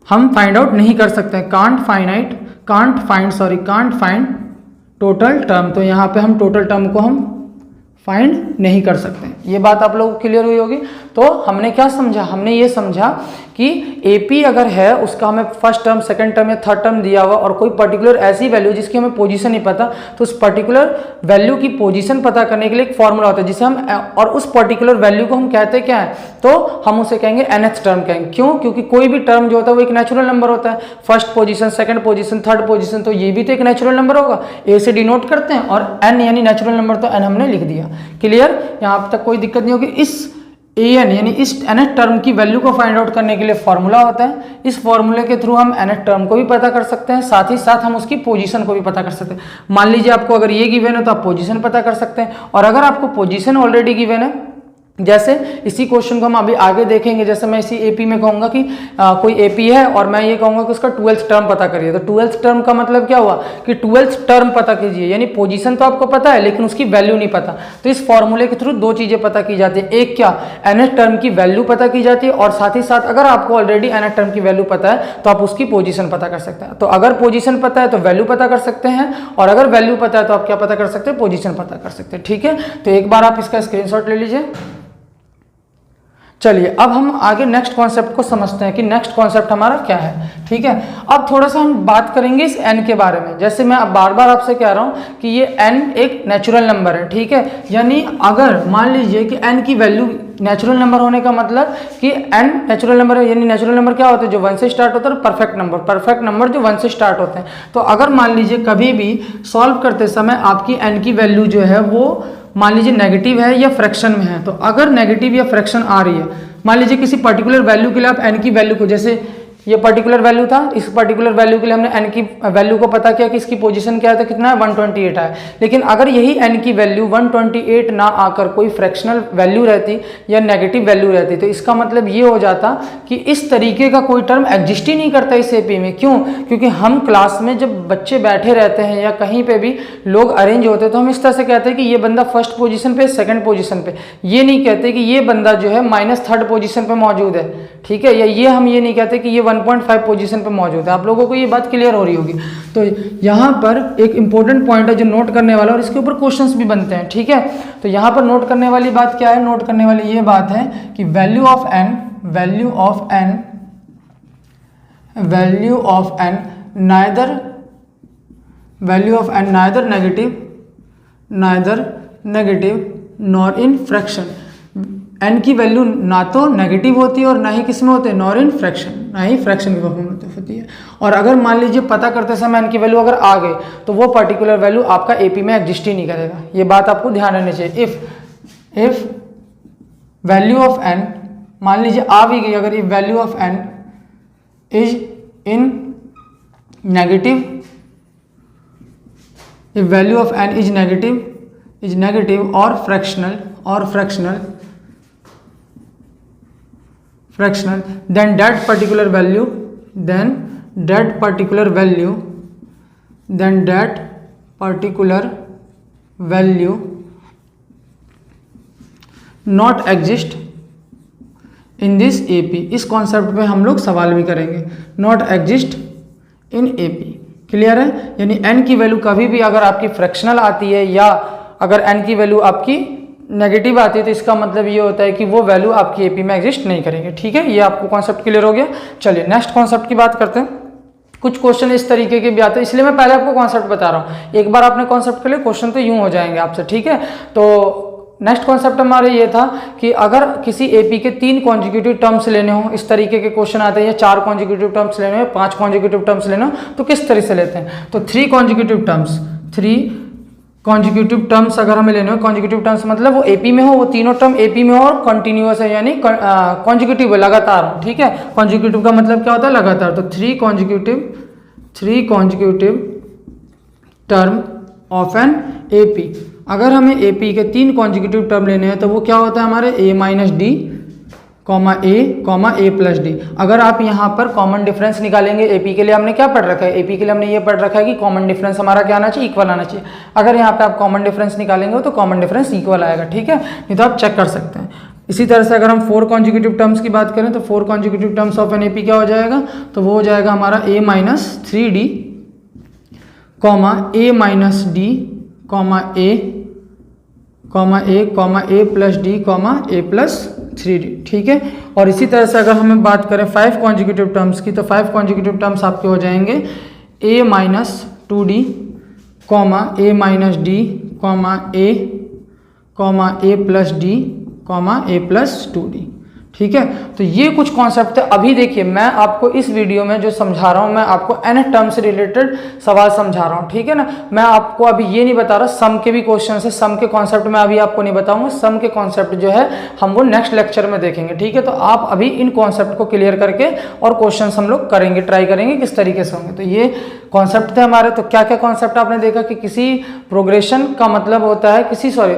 A: हम फाइंड आउट नहीं कर सकते हैं। कांट फाइंड टोटल टर्म, तो यहाँ पे हम टोटल टर्म को हम फाइंड नहीं कर सकते। ये बात आप लोगों को क्लियर हुई होगी। तो हमने क्या समझा? हमने ये समझा कि एपी अगर है उसका हमें फर्स्ट टर्म, सेकंड टर्म या थर्ड टर्म दिया हुआ और कोई पर्टिकुलर ऐसी वैल्यू जिसकी हमें पोजीशन नहीं पता, तो उस पर्टिकुलर वैल्यू की पोजीशन पता करने के लिए एक फॉर्मूला होता है जिसे हम, और उस पर्टिकुलर वैल्यू को हम कहते क्या है? तो हम उसे कहेंगे nth टर्म कहेंगे। क्यों? क्योंकि कोई भी टर्म जो होता है वो एक नेचुरल नंबर होता है। First position, second position, third position, तो ये भी तो एक नेचुरल नंबर होगा। ए से डिनोट करते हैं और n यानी नेचुरल नंबर, तो n हमने लिख दिया। क्लियर? यहाँ तक कोई दिक्कत नहीं होगी। इस an यानी इस nth टर्म की वैल्यू को फाइंड आउट करने के लिए फॉर्मूला होता है। इस फॉर्मूले के थ्रू हम nth टर्म को भी पता कर सकते हैं, साथ ही साथ हम उसकी पोजीशन को भी पता कर सकते हैं। मान लीजिए आपको अगर ये गिवन है तो आप पोजीशन पता कर सकते हैं, और अगर आपको पोजीशन ऑलरेडी गिवन है, जैसे इसी क्वेश्चन को हम अभी आगे देखेंगे। जैसे मैं इसी एपी में कहूंगा कि कोई एपी है और मैं ये कहूंगा कि उसका 12th टर्म पता करिए, तो 12th टर्म का मतलब क्या हुआ कि 12th टर्म पता कीजिए, यानी पोजीशन तो आपको पता है लेकिन उसकी वैल्यू नहीं पता। तो इस फॉर्मूले के थ्रू दो चीजें पता की जाती है। एक क्या? nth टर्म की वैल्यू पता की जाती है, और साथ ही साथ अगर आपको ऑलरेडी nth टर्म की वैल्यू पता है तो आप उसकी पोजीशन पता कर सकते हैं। तो अगर पोजीशन पता है तो वैल्यू पता कर सकते हैं, और अगर वैल्यू पता है तो आप क्या पता कर सकते हैं? पोजीशन पता कर सकते हैं, ठीक है। तो एक बार आप इसका स्क्रीनशॉट ले लीजिए। चलिए अब हम आगे नेक्स्ट कॉन्सेप्ट को समझते हैं कि नेक्स्ट कॉन्सेप्ट हमारा क्या है, ठीक है। अब थोड़ा सा हम बात करेंगे इस n के बारे में। जैसे मैं अब बार बार आपसे कह रहा हूं कि ये n एक नेचुरल नंबर है, ठीक है। यानी अगर मान लीजिए कि n की वैल्यू नेचुरल नंबर होने का मतलब कि n नेचुरल नंबर है, यानी नेचुरल नंबर क्या होता है? जो 1 से स्टार्ट होता है, परफेक्ट नंबर जो 1 से स्टार्ट होते हैं। तो अगर मान लीजिए कभी भी सॉल्व करते समय आपकी n की वैल्यू जो है वो मान लीजिए नेगेटिव है या फ्रैक्शन में है, तो अगर नेगेटिव या फ्रैक्शन आ रही है, मान लीजिए किसी पर्टिकुलर वैल्यू के लिए आप n की वैल्यू को, जैसे ये पर्टिकुलर वैल्यू था, इस पर्टिकुलर वैल्यू के लिए हमने n की वैल्यू को पता किया कि इसकी पोजीशन क्या है, तो कितना है? 128 है। लेकिन अगर यही n की वैल्यू 128 ना आकर कोई फ्रैक्शनल वैल्यू रहती या नेगेटिव वैल्यू रहती, तो इसका मतलब ये हो जाता कि इस तरीके का कोई टर्म एग्जिस्ट ही नहीं करता इस एपी में। क्यों? क्योंकि हम क्लास में जब बच्चे बैठे रहते हैं या कहीं पे भी लोग अरेंज होते हैं तो हम इस तरह से कहते हैं कि ये बंदा फर्स्ट पोजीशन पे, सेकंड पोजीशन पे। ये नहीं कहते कि ये बंदा जो है -3rd पोजीशन पे मौजूद है, ठीक है। या ये हम ये नहीं कहते कि ये 1.5 पोजीशन पे मौजूद है। आप लोगों को ये बात क्लियर हो रही होगी। तो यहाँ पर एक इंपॉर्टेंट पॉइंट है जो नोट करने वाला, और इसके ऊपर क्वेश्चंस भी बनते हैं, ठीक है। तो यहाँ पर नोट करने वाली बात क्या है? नोट करने वाली ये बात है कि value of n neither negative nor in fraction. n की वैल्यू ना तो नेगेटिव होती है और ना ही किस में होते हैं, नॉर इन फ्रैक्शन, ना ही फ्रैक्शन की फॉर्म में होती है। और अगर मान लीजिए पता करते समय n की वैल्यू अगर आ गई तो वो पर्टिकुलर वैल्यू आपका एपी में एग्जिस्ट ही नहीं करेगा। ये बात आपको ध्यान रखनी चाहिए। इफ वैल्यू ऑफ n, मान लीजिए आ भी गई, अगर if value of n is in negative, if value of n is negative और fractional then that particular value not exist in this AP। इस कॉन्सेप्ट पे हम लोग सवाल भी करेंगे, not exist in AP। Clear है? यानी n की वैल्यू कभी भी अगर आपकी फ्रैक्शनल आती है या अगर n की वैल्यू आपकी नेगेटिव आती है तो इसका मतलब ये होता है कि वो वैल्यू आपकी एपी में एग्जिस्ट नहीं करेंगे। ठीक है, ये आपको कॉन्सेप्ट क्लियर हो गया। चलिए नेक्स्ट कॉन्सेप्ट की बात करते हैं। कुछ क्वेश्चन इस तरीके के भी आते हैं, इसलिए मैं पहले आपको कॉन्सेप्ट बता रहा हूँ। एक बार आपने कॉन्सेप्ट के लिए क्वेश्चन तो यूं हो जाएंगे आपसे। ठीक है, तो नेक्स्ट कॉन्सेप्ट हमारा ये था कि अगर किसी एपी के 3 कॉन्जिक्यूटिव टर्म्स लेने हो, इस तरीके के क्वेश्चन आते हैं, या 4 कॉन्जिक्यूटिव टर्म्स लेने हो, 5 कॉन्जिक्यूटिव टर्म्स लेने हो, तो किस तरह से लेते हैं। तो 3 कॉन्जिक्यूटिव टर्म्स अगर हमें लेने हो, कॉन्जिक्यूटिव टर्म्स मतलब वो एपी में हो, वो तीनों टर्म एपी में हो और कंटिन्यूअस है, यानी कॉन्जिक्यूटिव है, लगातार हो। ठीक है, कॉन्जिक्यूटिव का मतलब क्या होता है, लगातार। तो 3 consecutive term of an AP. अगर हमें एपी के 3 कॉन्जिक्यूटिव टर्म लेने हैं तो वो क्या होता है हमारे a minus D A plus D. अगर आप यहाँ पर कॉमन डिफरेंस निकालेंगे, एपी के लिए हमने क्या पढ़ रखा है, एपी के लिए हमने ये पढ़ रखा है कि कॉमन डिफरेंस हमारा क्या आना चाहिए, इक्वल आना चाहिए। अगर यहाँ पे आप कॉमन डिफरेंस निकालेंगे तो कॉमन डिफरेंस इक्वल आएगा। ठीक है, नहीं तो आप चेक कर सकते हैं। इसी तरह से अगर हम 4 कॉन्जिक्यूटिव टर्म्स की बात करें तो 4 consecutive terms of an AP क्या हो जाएगा, तो वो हो जाएगा हमारा a minus 3d a minus D a plus D a plus 3d। ठीक है, और इसी तरह से अगर हमें बात करें 5 कॉन्जिक्यूटिव टर्म्स की, तो 5 कॉन्जिक्यूटिव टर्म्स आपके हो जाएंगे a minus 2d a minus D a plus D a plus 2d। ठीक है, तो ये कुछ कॉन्सेप्ट है। अभी देखिए मैं आपको इस वीडियो में जो समझा रहा हूँ, मैं आपको n टर्म से रिलेटेड सवाल समझा रहा हूँ। ठीक है ना, मैं आपको अभी ये नहीं बता रहा सम के भी क्वेश्चन है, सम के कॉन्सेप्ट में अभी आपको नहीं बताऊंगा। सम के कॉन्सेप्ट जो है हम वो नेक्स्ट लेक्चर में देखेंगे। ठीक है, तो आप अभी इन कॉन्सेप्ट को क्लियर करके और क्वेश्चन हम लोग करेंगे, ट्राई करेंगे किस तरीके से होंगे। तो ये कॉन्सेप्ट थे हमारे। तो क्या क्या कॉन्सेप्ट आपने देखा कि किसी प्रोग्रेशन का मतलब होता है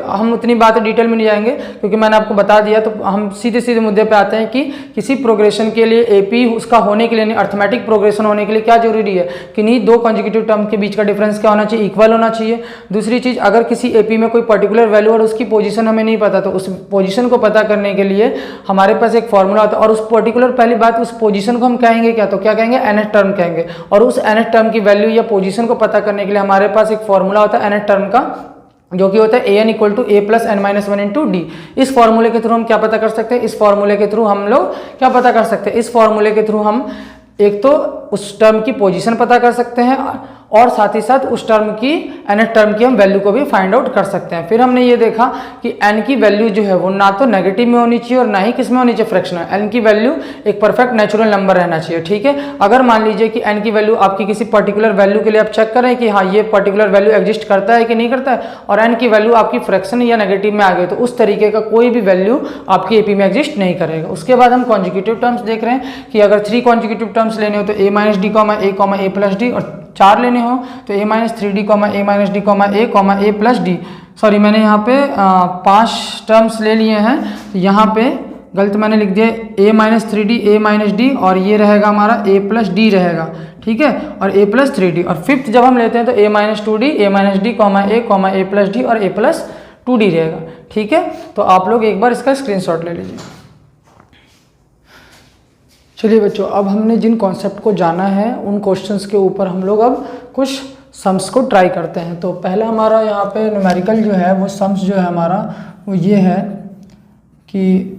A: हम उतनी बातें डिटेल में नहीं जाएंगे क्योंकि मैंने आपको बता दिया। तो हम सीधे सीधे मुद्दे पे आते हैं कि किसी प्रोग्रेशन के लिए एपी उसका होने के लिए, अर्थमेटिक प्रोग्रेशन होने के लिए क्या जरूरी है कि नहीं 2 कॉन्जिक्यूटिव टर्म के बीच का डिफरेंस क्या होना चाहिए, इक्वल होना चाहिए। दूसरी चीज, अगर किसी एपी में कोई पर्टिकुलर वैल्यू और उसकी पोजीशन हमें नहीं पता तो उस पोजीशन को पता करने के लिए हमारे पास एक फॉर्मूला होता है और उस पर्टिकुलर, पहली बात उस पोजीशन को हम कहेंगे क्या, तो क्या कहेंगे, nth टर्म कहेंगे। और उस nth टर्म की वैल्यू या पोजीशन को पता करने के लिए हमारे पास एक फॉर्मूला होता है nth टर्म का, जो कि होता है an equal to a plus n minus 1 into d. इस फॉर्मूले के थ्रू हम क्या पता कर सकते हैं, इस फॉर्मूले के थ्रू हम लोग क्या पता कर सकते हैं, इस फॉर्मूले के थ्रू हम एक तो उस टर्म की पोजीशन पता कर सकते हैं और साथ ही साथ उस टर्म की nth टर्म की हम वैल्यू को भी फाइंड आउट कर सकते हैं। फिर हमने ये देखा कि n की वैल्यू जो है वो ना तो नेगेटिव में होनी चाहिए और ना ही किस में होनी चाहिए, फ्रैक्शनल। n की वैल्यू एक परफेक्ट नेचुरल नंबर रहना चाहिए। ठीक है, अगर मान लीजिए कि n की वैल्यू आपकी किसी पर्टिकुलर वैल्यू के लिए आप चेक करें कि हाँ ये पर्टिकुलर वैल्यू एग्जिस्ट करता है कि नहीं करता है, और n की वैल्यू आपकी फ्रैक्शन या नेगेटिव में आ गई, तो उस तरीके का कोई भी वैल्यू आपकी एपी में एग्जिस्ट नहीं करेगा। उसके बाद हम कॉन्जिक्यूटिव टर्म्स देख रहे हैं कि अगर 3 कॉन्जिक्यूटिव टर्म्स लेने हो तो a minus D a plus D, और 4 लेने हो तो a minus 3d a minus D a plus D. Sorry, मैंने यहाँ पे 5 टर्म्स ले लिए हैं, तो यहाँ पे गलत मैंने लिख दिया a minus 3d a minus D, और ये रहेगा हमारा a प्लस डी रहेगा। ठीक है, और a प्लस 3d। और 5th जब हम लेते हैं तो a minus 2d a minus D a plus D और a प्लस 2d रहेगा। ठीक है, तो आप लोग एक बार इसका स्क्रीनशॉट ले लीजिए। चलिए बच्चों, अब हमने जिन कॉन्सेप्ट को जाना है उन क्वेश्चंस के ऊपर हम लोग अब कुछ सम्स को ट्राई करते हैं। तो पहला हमारा यहाँ पे न्यूमेरिकल जो है वो सम्स जो है हमारा वो ये है कि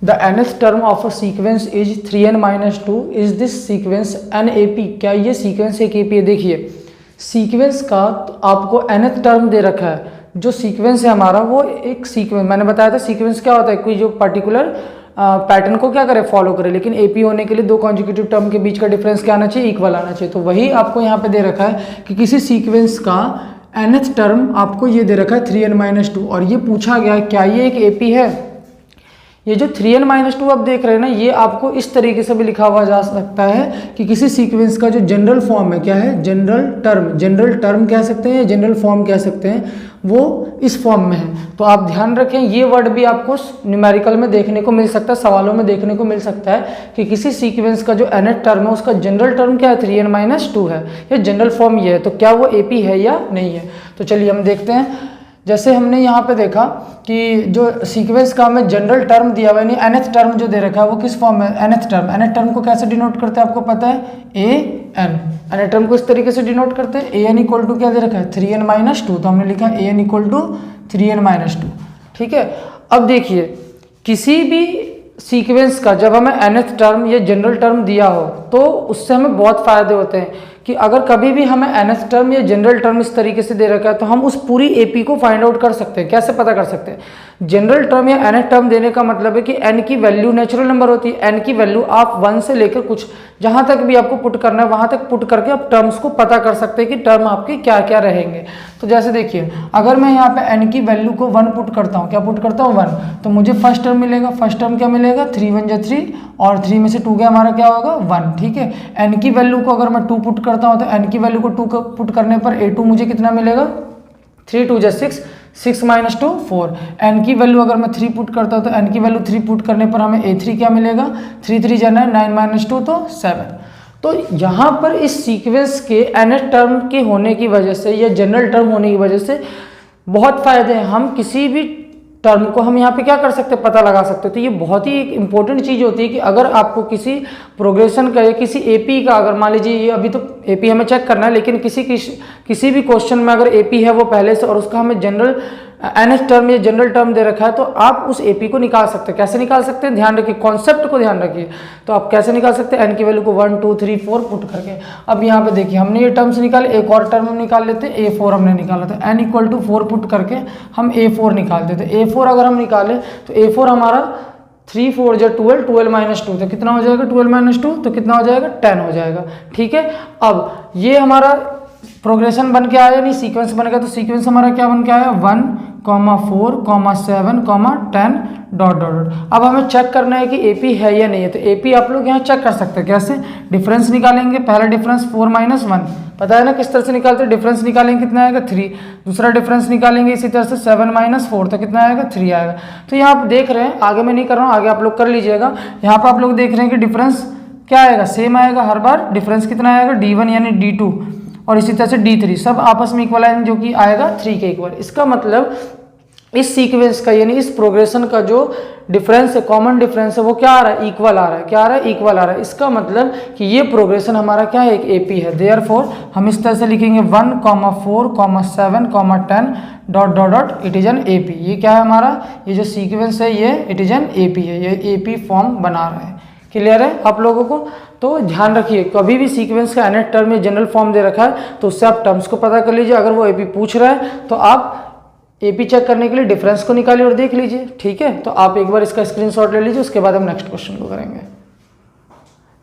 A: the nth term of a sequence is 3n minus 2, is this sequence an A P. क्या ये सीक्वेंस एक AP है? देखिए सीक्वेंस का तो आपको nth टर्म दे रखा है जो सीक्वेंस है हमारा वो एक सीक्वेंस, मैंने बताया था सीक्वेंस क्या होता है, कोई जो पर्टिकुलर पैटर्न को क्या करे, फॉलो करे, लेकिन एपी होने के लिए दो कॉन्जिक्यूटिव टर्म के बीच का डिफरेंस क्या आना चाहिए, इक्वल आना चाहिए। तो वही आपको यहाँ पे दे रखा है कि किसी सीक्वेंस का nth टर्म आपको ये दे रखा है 3n-2 और ये पूछा गया क्या ये एक एपी है। ये जो 3n-2 आप देख रहे हैं ना, ये आपको इस तरीके से भी लिखा हुआ जा सकता है कि किसी सीक्वेंस का जो जनरल फॉर्म है क्या है, जनरल टर्म कह सकते हैं, जनरल फॉर्म कह सकते हैं, वो इस फॉर्म में है। तो आप ध्यान रखें ये वर्ड भी आपको न्यूमेरिकल में देखने को मिल सकता है, सवालों में देखने को मिल सकता है कि किसी सीक्वेंस का जो nth टर्म है उसका जनरल टर्म क्या है, 3n-2 है, या जनरल फॉर्म ये है, तो क्या वो एपी है या नहीं है। तो चलिए हम देखते हैं। जैसे हमने यहाँ पे देखा कि जो सीक्वेंस का हमें जनरल टर्म दिया हुआ है, यानी nth टर्म जो दे रखा है वो किस फॉर्म में, nth टर्म को कैसे डिनोट करते हैं आपको पता है, nth टर्म को इस तरीके से डिनोट करते हैं, an इक्वल टू क्या दे रखा है 3n-2, तो हमने लिखा an इक्वल टू 3n-2। ठीक है, अब देखिए किसी भी सीक्वेंस का जब हमें nth टर्म या जनरल टर्म दिया हो तो उससे हमें बहुत फायदे होते हैं कि अगर कभी भी हमें nth टर्म या जनरल टर्म इस तरीके से दे रखा है तो हम उस पूरी एपी को फाइंड आउट कर सकते हैं। कैसे पता कर सकते हैं, जनरल टर्म या nth टर्म देने का मतलब है कि n की वैल्यू नेचुरल नंबर होती है, n की वैल्यू आप 1 से लेकर कुछ जहाँ तक भी आपको पुट करना है वहाँ तक पुट करके आप टर्म्स को पता कर सकते हैं कि टर्म आपके क्या क्या रहेंगे। तो जैसे देखिए अगर मैं यहाँ पे n की वैल्यू को 1 पुट करता हूँ, क्या पुट करता हूँ 1, तो मुझे फर्स्ट टर्म मिलेगा, फर्स्ट टर्म क्या मिलेगा 3 × 3 और 3 में से 2 क्या हमारा क्या होगा 1। ठीक है, n की वैल्यू को अगर मैं 2 पुट करता हूँ तो n की वैल्यू को 2 पुट करने पर a2 मुझे कितना मिलेगा 3 × 2 = 6, 6 - 2 4। n की वैल्यू अगर मैं 3 पुट करता हूँ तो n की वैल्यू 3 पुट करने पर हमें a3 क्या मिलेगा 3 × 3 = 9 - 2 तो 7। तो यहाँ पर इस सीक्वेंस के nth टर्म के होने की वजह से या जनरल टर्म होने की वजह से बहुत फायदे हैं, हम किसी भी टर्म को हम यहाँ पे क्या कर सकते हैं, पता लगा सकते हैं। तो ये बहुत ही एक इंपॉर्टेंट चीज़ होती है कि अगर आपको किसी प्रोग्रेशन का या किसी एपी का, अगर मान लीजिए ये अभी तो एपी हमें चेक करना है, लेकिन किसी भी क्वेश्चन में अगर एपी है वो पहले से और उसका हमें जनरल nth टर्म या जनरल टर्म दे रखा है तो आप उस एपी को निकाल सकते हैं। कैसे निकाल सकते हैं, ध्यान रखिए, कॉन्सेप्ट को ध्यान रखिए। तो आप कैसे निकाल सकते हैं, n की वैल्यू को 1 2 3 4 पुट करके। अब यहाँ पे देखिए हमने ये टर्म्स निकाले, एक और टर्म हम निकाल लेते हैं, a4 हमने निकाला था, n = 4 पुट करके हम a4 निकालते थे। a4 अगर हम निकालें तो a4 हमारा 3 × 4 = 12, 12 - 2 तो कितना हो जाएगा 12 - 2 तो कितना हो जाएगा 10 हो जाएगा। ठीक है, अब ये हमारा प्रोग्रेशन बन के आया, नहीं सीक्वेंस बन गया, तो सीक्वेंस हमारा क्या बन के आया 1, 4, 7, 10 ... अब हमें चेक करना है कि एपी है या नहीं है। तो एपी आप लोग यहाँ चेक कर सकते हैं, कैसे, डिफरेंस निकालेंगे। पहला डिफरेंस 4 - 1 पता है ना किस तरह से निकालते हैं, डिफरेंस निकालेंगे कितना आएगा 3, दूसरा डिफरेंस निकालेंगे इसी तरह से 7 - 4 तो कितना आएगा 3 आएगा। तो यहाँ आप देख रहे हैं, आगे मैं नहीं कर रहा हूँ, आगे आप लोग कर लीजिएगा। यहाँ पर आप लोग देख रहे हैं कि डिफरेंस क्या आएगा, सेम आएगा हर बार। डिफरेंस कितना आएगा d1 यानी d2 और इसी तरह से d3 सब आपस में इक्वल आएंगे, जो कि आएगा 3 के इक्वल। इसका मतलब इस सीक्वेंस का यानी इस प्रोग्रेशन का जो डिफरेंस है, कॉमन डिफरेंस है, वो क्या आ रहा है, इक्वल आ रहा है। क्या आ रहा है, इक्वल आ रहा है। इसका मतलब कि ये प्रोग्रेशन हमारा क्या है, एक एपी है। देयरफॉर हम इस तरह से लिखेंगे 1, 4, 7, 10 ... इट इज एन एपी। ये क्या है हमारा, ये जो सीक्वेंस है ये इट इज एन एपी है, ये एपी फॉर्म बना रहा है। क्लियर है आप लोगों को। तो ध्यान रखिए, कभी भी सीक्वेंस का nth टर्म में जनरल फॉर्म दे रखा है तो उससे आप टर्म्स को पता कर लीजिए। अगर वो एपी पूछ रहा है तो आप एपी चेक करने के लिए डिफरेंस को निकालिए और देख लीजिए। ठीक है, तो आप एक बार इसका स्क्रीनशॉट ले लीजिए, उसके बाद हम नेक्स्ट क्वेश्चन को करेंगे।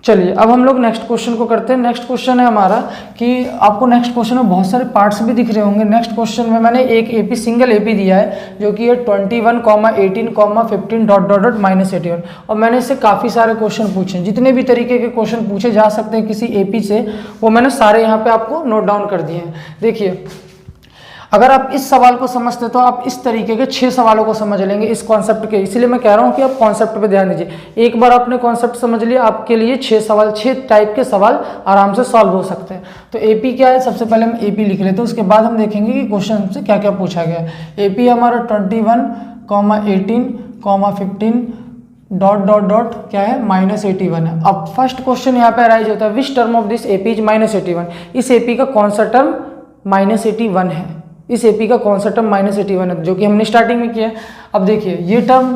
A: चलिए अब हम लोग नेक्स्ट क्वेश्चन को करते हैं। नेक्स्ट क्वेश्चन है हमारा कि आपको नेक्स्ट क्वेश्चन में बहुत सारे पार्ट्स भी दिख रहे होंगे। नेक्स्ट क्वेश्चन में मैंने एक एपी सिंगल एपी दिया है जो कि है 21, 18, 15 ... -81 और मैंने इससे काफ़ी सारे क्वेश्चन पूछे हैं। जितने भी तरीके के क्वेश्चन पूछे जा सकते हैं किसी एपी से वो मैंने सारे यहाँ पे आपको नोट डाउन कर दिए हैं। देखिए अगर आप इस सवाल को समझते तो आप इस तरीके के 6 सवालों को समझ लेंगे इस कॉन्सेप्ट के। इसलिए मैं कह रहा हूँ कि आप कॉन्सेप्ट पे ध्यान दीजिए। एक बार आपने कॉन्सेप्ट समझ लिया, आपके लिए 6 टाइप के सवाल आराम से सॉल्व हो सकते हैं। तो एपी क्या है, सबसे पहले हम एपी लिख लेते हैं, उसके बाद हम देखेंगे कि क्वेश्चन हमसे क्या क्या पूछा गया है। एपी हमारा 21, 18, 15 ... क्या है -81 है। अब फर्स्ट क्वेश्चन यहाँ पे अराइज होता है, which term of this AP is -81। इस एपी का कौन सा टर्म -81 है, इस एपी का कौन सा टर्म -81 है, जो कि हमने स्टार्टिंग में किया है। अब देखिए ये टर्म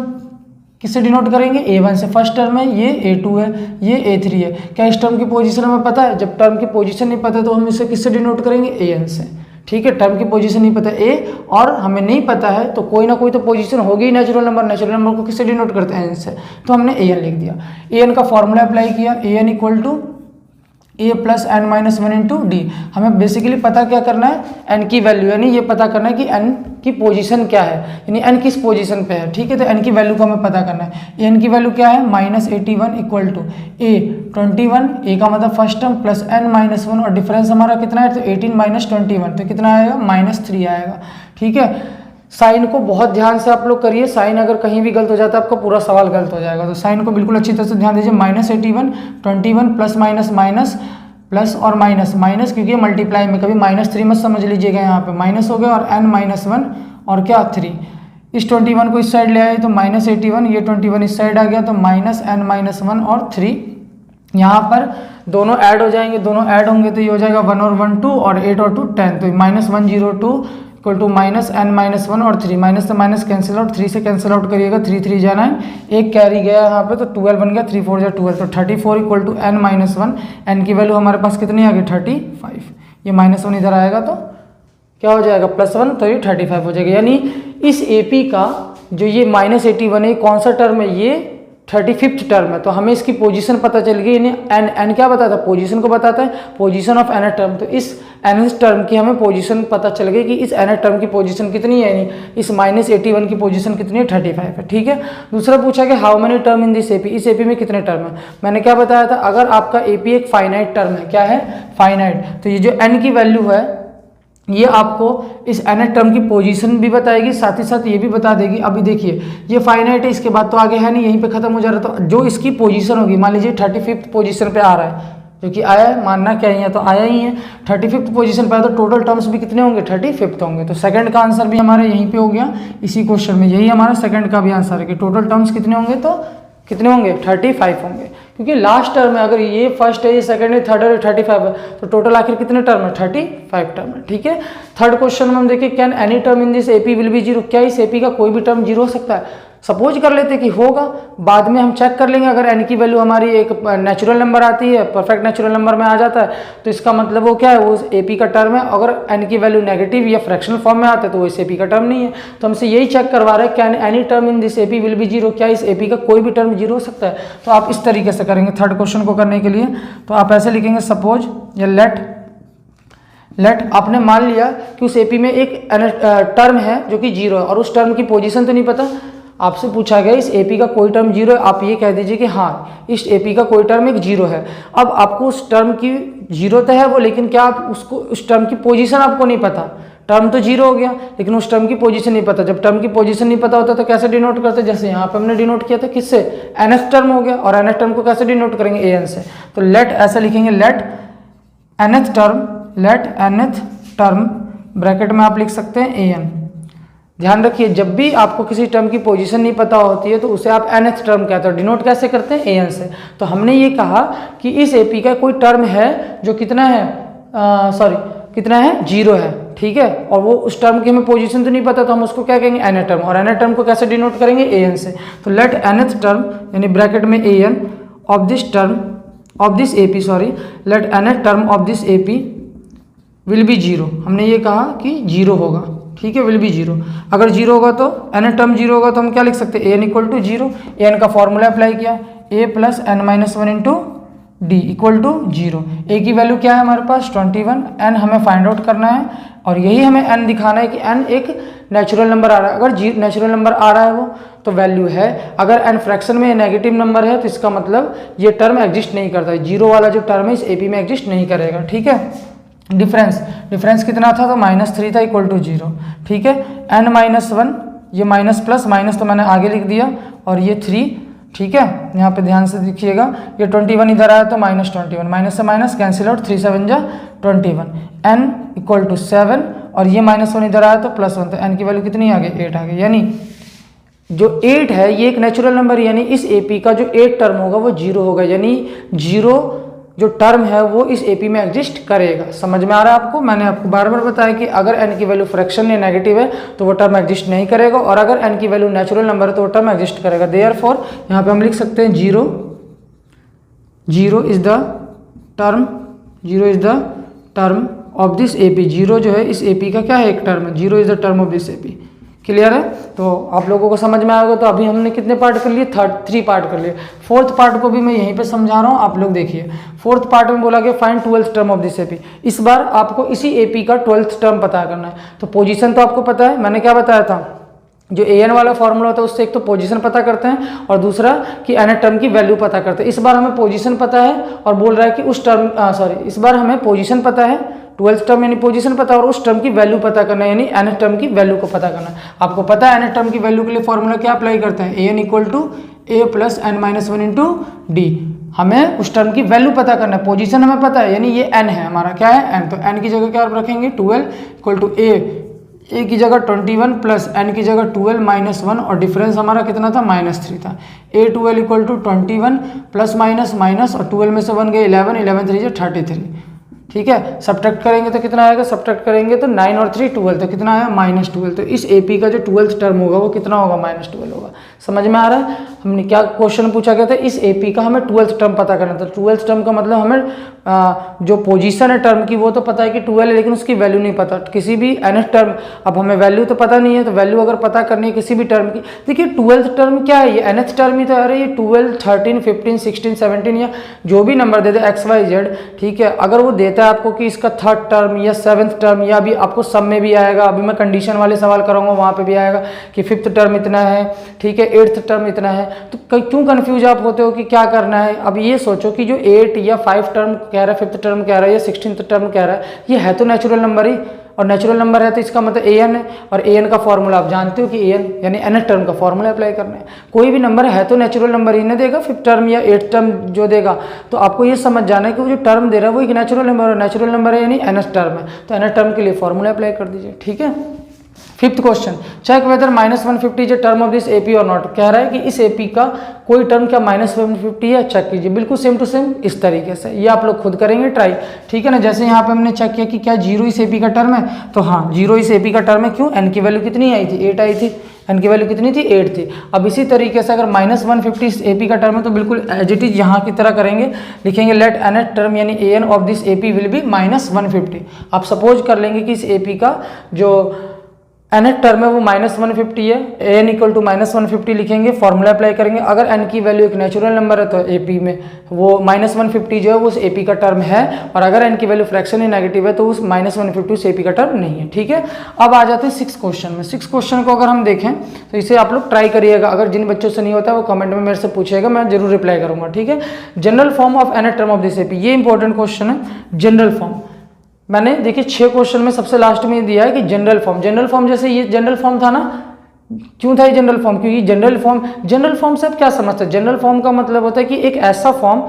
A: किससे डिनोट करेंगे, a1 से। फर्स्ट टर्म है, ये a2 है, ये a3 है। क्या इस टर्म की पोजीशन हमें पता है, जब टर्म की पोजीशन नहीं पता तो हम इसे किससे डिनोट करेंगे, an से। ठीक है, टर्म की पोजीशन नहीं पता ए, और हमें नहीं पता है तो कोई ना कोई तो पोजीशन होगी नेचुरल नंबर। नेचुरल नंबर को किससे डिनोट करते हैं? एन से। तो हमने ए एन लिख दिया। ए एन का फॉर्मूला अप्लाई किया, a n equal to a plus n minus one into d. हमें बेसिकली पता क्या करना है? एन की वैल्यू, यानी ये पता करना है कि एन की पोजीशन क्या है, यानी एन किस पोजीशन पे है। ठीक है, तो एन की वैल्यू को हमें पता करना है। एन की वैल्यू क्या है? -81 इक्वल टू ए 21, ए का मतलब first term, plus n minus one, और डिफरेंस हमारा कितना है? तो 18 माइनस 21, तो कितना आएगा? -3 आएगा। ठीक है, साइन को बहुत ध्यान से आप लोग करिए, साइन अगर कहीं भी गलत हो जाता है आपका पूरा सवाल गलत हो जाएगा। तो साइन को बिल्कुल अच्छी तरह से ध्यान दीजिए। -81, 21 प्लस माइनस माइनस, प्लस और माइनस माइनस, क्योंकि मल्टीप्लाई में कभी -3 मत समझ लीजिएगा, यहाँ पे माइनस हो गया, और n -1 और क्या 3। इस 21 को इस साइड ले आए तो -81, ये 21 इस साइड आ गया तो -n -1 और 3। यहाँ पर दोनों ऐड हो जाएंगे, दोनों ऐड होंगे तो ये हो जाएगा 1 और 1 2 और 8 और 2 10, तो -102 इक्वल टू -n -1 और 3, माइनस से माइनस कैंसिल आउट, 3 से कैंसिल आउट करिएगा, 3 3 जा 9, एक कैरी गया यहाँ पे तो 12 बन गया, 3 4 जा 12, तो 34 इक्वल टू n -1, n की वैल्यू हमारे पास कितनी आ गई? 35। ये -1 इधर आएगा तो क्या हो जाएगा? +1, तो ये 35 हो जाएगा। यानी इस AP का जो ये -81 है, कौन सा टर्म है? ये 35th टर्म है। तो हमें इसकी पोजीशन पता चल गई, यानी n क्या बताता है? पोजीशन को बताता है, पोजीशन ऑफ nth टर्म। तो इस nth टर्म की हमें पोजीशन पता चल गई कि इस nth टर्म की पोजीशन कितनी है, यानी इस -81 की पोजीशन कितनी है? 35 है। ठीक है, दूसरा पूछा कि how many term in this AP, इस AP में कितने टर्म है? मैंने क्या बताया था? अगर आपका AP एक फाइनाइट टर्म है, क्या है? फाइनाइट, तो ये जो n की वैल्यू है ये आपको इस nth टर्म की पोजीशन भी बताएगी, साथ ही साथ ये भी बता देगी। अभी देखिए ये फाइनाइट है, इसके बाद तो आगे है नहीं, यहीं पे खत्म हो जा रहा है। तो जो इसकी पोजीशन होगी, मान लीजिए 35th पोजीशन पे आ रहा है, जो कि आया है, मानना क्या है, तो आया ही है 35th पोजीशन पे आया, तो टोटल टर्म्स भी कितने होंगे? 35th होंगे। तो सेकंड का आंसर भी हमारा यहीं पे हो गया, इसी क्वेश्चन में यही हमारा सेकंड का भी आंसर है कि टोटल टर्म्स कितने होंगे? तो कितने होंगे? 35 होंगे, क्योंकि लास्ट टर्म है। अगर ये फर्स्ट है, ये सेकंड है, थर्ड है, 35 है, तो टोटल आखिर कितने टर्म है? 35 टर्म है। ठीक है, थर्ड क्वेश्चन में हम देखिए, can any term in this AP will be 0, क्या इस AP का कोई भी टर्म 0 हो सकता है? सपोज कर लेते कि होगा, बाद में हम चेक कर लेंगे। अगर n की वैल्यू हमारी एक नेचुरल नंबर आती है, परफेक्ट नेचुरल नंबर में आ जाता है, तो इसका मतलब वो क्या है? वो AP का टर्म है। अगर n की वैल्यू नेगेटिव या फ्रैक्शनल फॉर्म में आता है तो वो इस AP का टर्म नहीं है। तो हमसे यही चेक करवा रहे हैं, can any term in this AP will be 0, क्या इस AP का कोई भी टर्म 0 हो सकता है? तो आप इस तरीके से करेंगे थर्ड क्वेश्चन को करने के लिए। तो आप ऐसे लिखेंगे, सपोज या लेट आपने मान लिया कि उस AP में एक टर्म है जो कि 0 है, और उस टर्म की पोजीशन तो नहीं पता। आपसे पूछा गया इस AP का कोई टर्म 0 है, आप ये कह दीजिए कि हाँ इस AP का कोई टर्म एक 0 है। अब आपको उस टर्म की 0 तो है वो, लेकिन क्या आप उसको उस टर्म की पोजीशन आपको नहीं पता। टर्म तो 0 हो गया, लेकिन उस टर्म की पोजीशन नहीं पता। जब टर्म की पोजीशन नहीं पता होता तो कैसे डिनोट करते? जैसे यहाँ पे हमने डिनोट किया था, किससे? nth टर्म हो गया, और nth टर्म को कैसे डिनोट करेंगे? an से। तो लेट ऐसा लिखेंगे, लेट nth टर्म ब्रैकेट में आप लिख सकते हैं an। ध्यान रखिए, जब भी आपको किसी टर्म की पोजीशन नहीं पता होती है तो उसे आप nth टर्म कहते हो। डिनोट कैसे करते हैं? an से। तो हमने ये कहा कि इस AP का कोई टर्म है जो कितना है? कितना है? 0 है। ठीक है, और वो उस टर्म की हमें पोजीशन तो नहीं पता, तो हम उसको क्या कहेंगे? nth term. और nth टर्म को कैसे डिनोट करेंगे? an से। तो लेट nth टर्म यानी ब्रैकेट में an of this AP, let nth term of this AP will be 0। हमने ये कहा कि 0 होगा। ठीक है, विल बी 0। अगर 0 होगा तो nth टर्म 0 होगा तो हम क्या लिख सकते हैं? an equal to 0। an का फॉर्मूला अप्लाई किया, a plus n minus 1 into d equal to 0। a की वैल्यू क्या है हमारे पास? 21। n हमें फाइंड आउट करना है, और यही हमें n दिखाना है कि n एक नेचुरल नंबर आ रहा है। अगर नेचुरल नंबर आ रहा है वो तो वैल्यू है, अगर n फ्रैक्शन में नेगेटिव नंबर है तो इसका मतलब ये टर्म एग्जिस्ट नहीं करता है। 0 वाला जो टर्म है इस AP में एग्जिस्ट नहीं करेगा। ठीक है, डिफरेंस कितना था? तो -3 था इक्वल टू 0। ठीक है, n -1, ये माइनस प्लस माइनस तो मैंने आगे लिख दिया, और ये 3। ठीक है, यहाँ पे ध्यान से देखिएगा, ये 21 इधर आया तो -21, माइनस से माइनस कैंसिल आउट, 3 7 जा 21, n इक्वल टू 7, और ये -1 इधर आया तो +1, तो n की वैल्यू कितनी आ गई? 8 आ गई। यानी जो 8 है ये एक नेचुरल नंबर, यानी इस AP का जो 8 टर्म होगा वो 0 होगा, यानी 0 जो टर्म है वो इस AP में एग्जिस्ट करेगा। समझ में आ रहा है आपको? मैंने आपको बार बार बताया कि अगर n की वैल्यू फ्रैक्शन या नेगेटिव है तो वो टर्म एग्जिस्ट नहीं करेगा, और अगर n की वैल्यू नेचुरल नंबर है तो वो टर्म एग्जिस्ट करेगा। देयरफॉर यहाँ पे हम लिख सकते हैं 0 is the term of this AP, zero जो है इस AP का क्या है, एक टर्म है, zero is the term of this AP। Clear है? तो आप लोगों को समझ में आएगा। तो अभी हमने कितने पार्ट कर लिए, 3 पार्ट कर लिए। फोर्थ पार्ट को भी मैं यहीं पे समझा रहा हूँ, आप लोग देखिए। फोर्थ पार्ट में बोला गया find 12th term of this AP। इस बार आपको इसी AP का 12th टर्म पता करना है। तो पोजीशन तो आपको पता है, मैंने क्या बताया था, जो an वाला फॉर्मूला होता है उससे एक तो पोजीशन पता करते हैं और दूसरा कि nth टर्म की वैल्यू पता करते हैं। इस बार हमें पोजीशन पता है और बोल रहा है कि उस टर्म इस बार हमें पोजीशन पता है, 12th टर्म यानी पोजीशन पता है, और उस टर्म की वैल्यू पता करना है, यानी nth टर्म की वैल्यू को पता करना है। आपको पता है nth टर्म की वैल्यू के लिए फॉर्मूला क्या अप्लाई करते हैं, an = a + n-1 × d। हमें उस टर्म की वैल्यू पता करना है, पोजीशन हमें पता है, यानी ये n है हमारा, क्या है n। तो n की जगह क्या रखेंगे, 12 = a की जगह 21 + n की जगह 12 - 1, और डिफरेंस हमारा कितना था, -3 था। a12 = 21 ± और 12 में से 1 गए 11, 11 3 = 33। ठीक है, सब्ट्रैक्ट करेंगे तो कितना आएगा, सब्ट्रैक्ट करेंगे तो 9 और 3 12, तो कितना आया, -12। तो इस AP का जो 12th टर्म होगा वो कितना होगा, -12 होगा। समझ में आ रहा है? हमने क्या क्वेश्चन पूछा गया था, इस AP का हमें 12th टर्म पता करना था। 12th टर्म का मतलब हमें जो पोजीशन है टर्म की वो तो पता है कि 12 है, लेकिन उसकी वैल्यू नहीं पता। किसी भी nth टर्म, अब हमें वैल्यू तो पता नहीं है, तो वैल्यू अगर पता करनी है किसी भी टर्म की, देखिए 12th टर्म क्या है, ये nth टर्म ही तो है। ये 12, 13, 15, 16, 17 या जो भी नंबर दे दे XYZ, ठीक है। अगर वो देता है आपको कि इसका 3rd टर्म या 7th टर्म, या अभी आपको सब में भी आएगा, अभी मैं कंडीशन वाले सवाल कराऊंगा वहाँ पे भी आएगा कि 5th टर्म इतना है, ठीक है, 8th टर्म इतना है, तो क्यों कंफ्यूज आप होते हो कि क्या करना है। अब ये सोचो कि जो 8 या 5 टर्म कह रहा है, 5th टर्म कह रहा है या 16th टर्म कह रहा है, ये है तो नेचुरल नंबर ही, और नेचुरल नंबर है तो इसका मतलब an है, और an का फॉर्मूला आप जानते हो कि an यानी nth टर्म का फॉर्मूला अप्लाई करना है। कोई भी नंबर है तो नेचुरल नंबर ही नहीं देगा, 5th टर्म या 8th टर्म जो देगा। तो आपको ये समझ जाना है कि वो जो टर्म दे रहा है वो एक नेचुरल नंबर है, नेचुरल नंबर है यानी nth टर्म है, तो nth टर्म के लिए फॉर्मूला अप्लाई कर दीजिए। ठीक है। 5th question, check whether -150 is a term of this AP और नॉट। कह रहा है कि इस AP का कोई टर्म क्या -150 है, चेक कीजिए। बिल्कुल सेम टू सेम इस तरीके से, ये आप लोग खुद करेंगे ट्राई। ठीक है ना, जैसे यहाँ पे हमने चेक किया कि क्या 0 इस AP का टर्म है, तो हाँ 0 इस AP का टर्म है। क्यों, n की वैल्यू कितनी आई थी, 8 आई थी, n की वैल्यू कितनी थी, 8 थी। अब इसी तरीके से अगर -150 इस AP का टर्म है तो बिल्कुल एज इट इज यहाँ की तरह करेंगे, लिखेंगे लेट nth टर्म यानी an of this AP will B -150। आप सपोज कर लेंगे कि इस AP का जो nth टर्म है वो -150 है, an = -150 लिखेंगे, फॉर्मूला अप्लाई करेंगे। अगर n की वैल्यू एक नेचुरल नंबर है तो AP में वो -150 जो है वो उस AP का टर्म है, और अगर n की वैल्यू फ्रैक्शन ही नेगेटिव है तो उस -150 उस AP का टर्म नहीं है। ठीक है। अब आ जाते हैं 6th क्वेश्चन में। 6th क्वेश्चन को अगर हम देखें तो इसे आप लोग ट्राई करिएगा। अगर जिन बच्चों से नहीं होता है वो कमेंट में मेरे से पूछेगा, मैं जरूर रिप्लाई करूंगा। ठीक है। General form of nth term of this AP, ये इंपॉर्टेंट क्वेश्चन है। जनरल फॉर्म मैंने देखिए 6 क्वेश्चन में सबसे लास्ट में दिया है कि जनरल फॉर्म। जनरल फॉर्म जैसे ये जनरल फॉर्म था ना, क्यों था ये जनरल फॉर्म, क्योंकि जनरल फॉर्म से आप क्या समझते हैं, जनरल फॉर्म का मतलब होता है कि एक ऐसा फॉर्म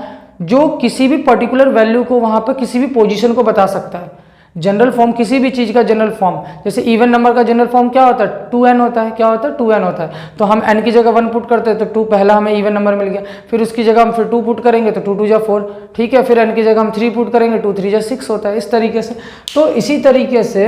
A: जो किसी भी पर्टिकुलर वैल्यू को वहां पर किसी भी पोजीशन को बता सकता है। जनरल फॉर्म किसी भी चीज का जनरल फॉर्म, जैसे इवन नंबर का जनरल फॉर्म क्या होता है, 2n होता है। क्या होता है, 2n होता है। तो हम n की जगह 1 पुट करते हैं तो 2 पहला हमें इवन नंबर मिल गया, फिर उसकी जगह हम फिर 2 पुट करेंगे तो 2 2 जा 4, ठीक है। फिर n की जगह हम 3 पुट करेंगे, 2 3 जा 6 होता है, इस तरीके से। तो इसी तरीके से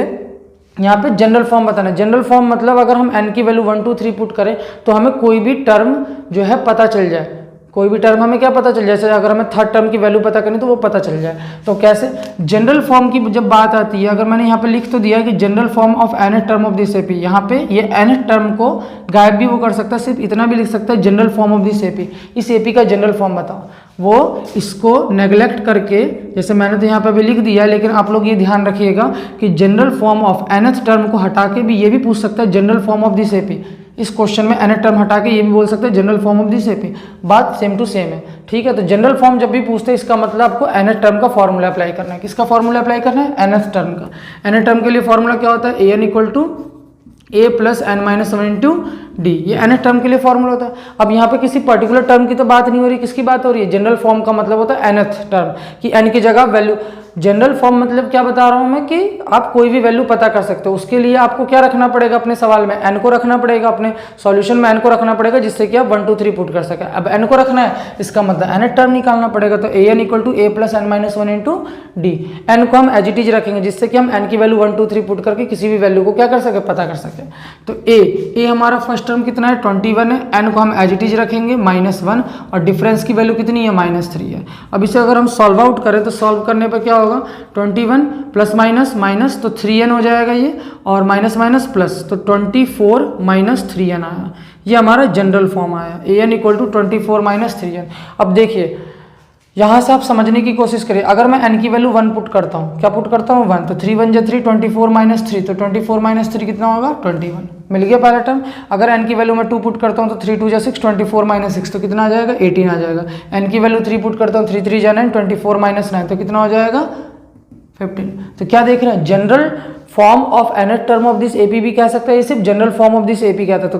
A: यहाँ पे जनरल फॉर्म बताना है। जनरल फॉर्म मतलब अगर हम n की वैल्यू 1 2 3 पुट करें तो हमें कोई भी टर्म जो है पता चल जाए, कोई भी टर्म हमें क्या पता चल जाए। जैसे अगर हमें 3rd टर्म की वैल्यू पता करनी तो वो पता चल जाए। तो कैसे, जनरल फॉर्म की जब बात आती है, अगर मैंने यहाँ पे लिख तो दिया है कि general form of nth term of this AP, यहाँ पे ये nth टर्म को गायब भी वो कर सकता है, सिर्फ इतना भी लिख सकता है general form of this AP। इस AP का जनरल फॉर्म बताओ, वो इसको नेग्लेक्ट करके, जैसे मैंने तो यहाँ पे भी लिख दिया है, लेकिन आप लोग ये ध्यान रखिएगा कि general form of nth term को हटा के भी ये भी पूछ सकता है general form of this AP। इस क्वेश्चन में nth टर्म हटा के ये भी बोल सकते हैं general form of this AP। बात सेम टू सेम है। ठीक है। तो जनरल फॉर्म जब भी पूछते हैं इसका मतलब आपको nth टर्म का फॉर्मूला अप्लाई करना है। किसका फॉर्मूला अप्लाई करना है, nth टर्म का। nth टर्म के लिए फॉर्मूला क्या होता है, an = a + n-1 × d, ये nth टर्म के लिए फॉर्मूला होता है। अब यहाँ पे किसी पर्टिकुलर टर्म की तो बात नहीं हो रही, किसकी बात हो रही है, जनरल फॉर्म का मतलब होता है nth टर्म कि n की जगह वैल्यू। जनरल फॉर्म मतलब क्या बता रहा हूं मैं कि आप कोई भी वैल्यू पता कर सकते हो। उसके लिए आपको क्या रखना पड़ेगा, अपने सवाल में n को रखना पड़ेगा, अपने सॉल्यूशन में n को रखना पड़ेगा, जिससे कि आप 1 2 3 पुट कर सके। अब n को रखना है, इसका मतलब nth टर्म निकालना पड़ेगा। तो an = a + n-1 × d। n को हम एज इट इज रखेंगे, जिससे कि हम n की वैल्यू 1 2 3 पुट करके किसी भी वैल्यू को क्या कर सके, पता कर सके। तो a हमारा फर्स्ट टर्म कितना है, 21 है। n को हम एज इट इज रखेंगे -1, और डिफरेंस की वैल्यू कितनी है, -3 है। अब इसे अगर हम सॉल्व आउट करें तो सॉल्व करने पर क्या होगा, होगा 21 प्लस माइनस माइनस तो 3n हो जाएगा ये, और माइनस माइनस प्लस तो 24 माइनस 3n आया। ये हमारा जनरल फॉर्म आया, an equal to 24 minus 3n। अब देखिए यहाँ से आप समझने की कोशिश करिए, अगर मैं n की वैल्यू 1 पुट करता हूँ, क्या पुट करता हूँ 1, तो 3 1 जा 3, 24 माइनस 3 तो 24 माइनस 3 कितना होगा 21, मिल गया पहला टर्म। अगर n की वैल्यू मैं 2 पुट करता हूँ तो 3 2 जा 6, 24 माइनस 6 तो कितना आ जाएगा 18 आ जाएगा। n की वैल्यू 3 पुट करता हूँ 3 3 जा 9, 24 माइनस 9 तो कितना हो जाएगा 15। तो क्या देख रहे हैं, general form of nth term of this AP भी कह सकता है, ये सिर्फ general form of this AP कहता है। तो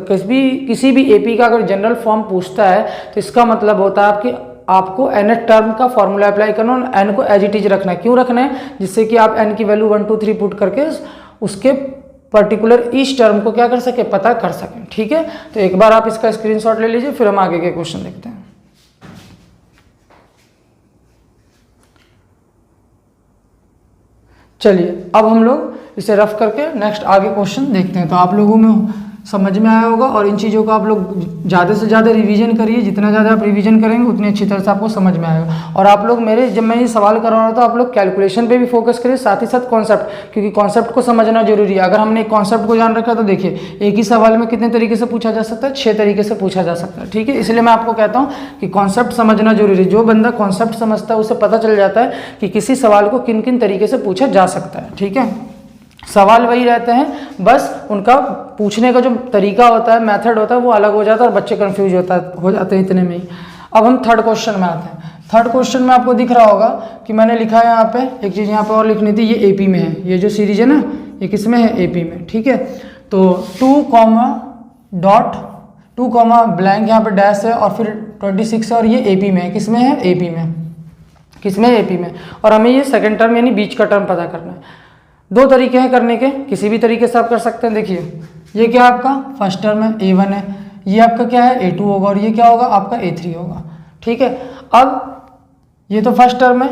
A: किसी भी एपी का अगर जनरल फॉर्म पूछता है तो इसका मतलब होता है आपको nth टर्म का फॉर्मूला अप्लाई करना और n को एज इट इज रखना है। क्यों रखना है, जिससे कि आप n की वैल्यू 1 2 3 पुट करके उसके पर्टिकुलर इस टर्म को क्या कर सके, पता कर सकें। ठीक है, तो एक बार आप इसका स्क्रीनशॉट ले लीजिए, फिर हम आगे के क्वेश्चन देखते हैं। चलिए अब हम लोग इसे रफ करके नेक्स्ट आगे क्वेश्चन देखते हैं। तो आप लोगों में समझ में आया होगा, और इन चीज़ों को आप लोग ज़्यादा से ज़्यादा रिवीजन करिए, जितना ज़्यादा आप रिवीजन करेंगे उतनी अच्छी तरह से आपको समझ में आएगा। और आप लोग जब मैं ये सवाल कर रहा हूँ तो आप लोग कैलकुलेशन पे भी फोकस करिए, साथ ही साथ कॉन्सेप्ट, क्योंकि कॉन्सेप्ट को समझना जरूरी है। अगर हमने एक कॉन्सेप्ट को जान रखा तो देखिए एक ही सवाल में कितने तरीके से पूछा जा सकता है, 6 तरीके से पूछा जा सकता है। ठीक है, इसलिए मैं आपको कहता हूँ कि कॉन्सेप्ट समझना जरूरी है। जो बंदा कॉन्सेप्ट समझता है उसे पता चल जाता है कि किसी सवाल को किन किन तरीके से पूछा जा सकता है। ठीक है, सवाल वही रहते हैं, बस उनका पूछने का जो तरीका होता है, मेथड होता है, वो अलग हो जाता है और बच्चे कंफ्यूज हो जाते हैं इतने में ही। अब हम थर्ड क्वेश्चन में आते हैं। थर्ड क्वेश्चन में आपको दिख रहा होगा कि मैंने लिखा है यहाँ पे एक चीज़ यहाँ पे और लिखनी थी, ये एपी में है, ये जो सीरीज है ना ये किस में है, एपी में। ठीक है, तो 2 ब्लैंक यहाँ पे डैश है और फिर 26 है, और ये एपी में है, किस में है, एपी में, किस में, एपी में। और हमें ये सेकेंड टर्म यानी बीच का टर्म पता करना है। 2 तरीके हैं करने के, किसी भी तरीके से आप कर सकते हैं। देखिए ये क्या आपका फर्स्ट टर्म है, a1 है, ये आपका क्या है, a2 होगा, और ये क्या होगा आपका a3 होगा। ठीक है, अब ये तो फर्स्ट टर्म है,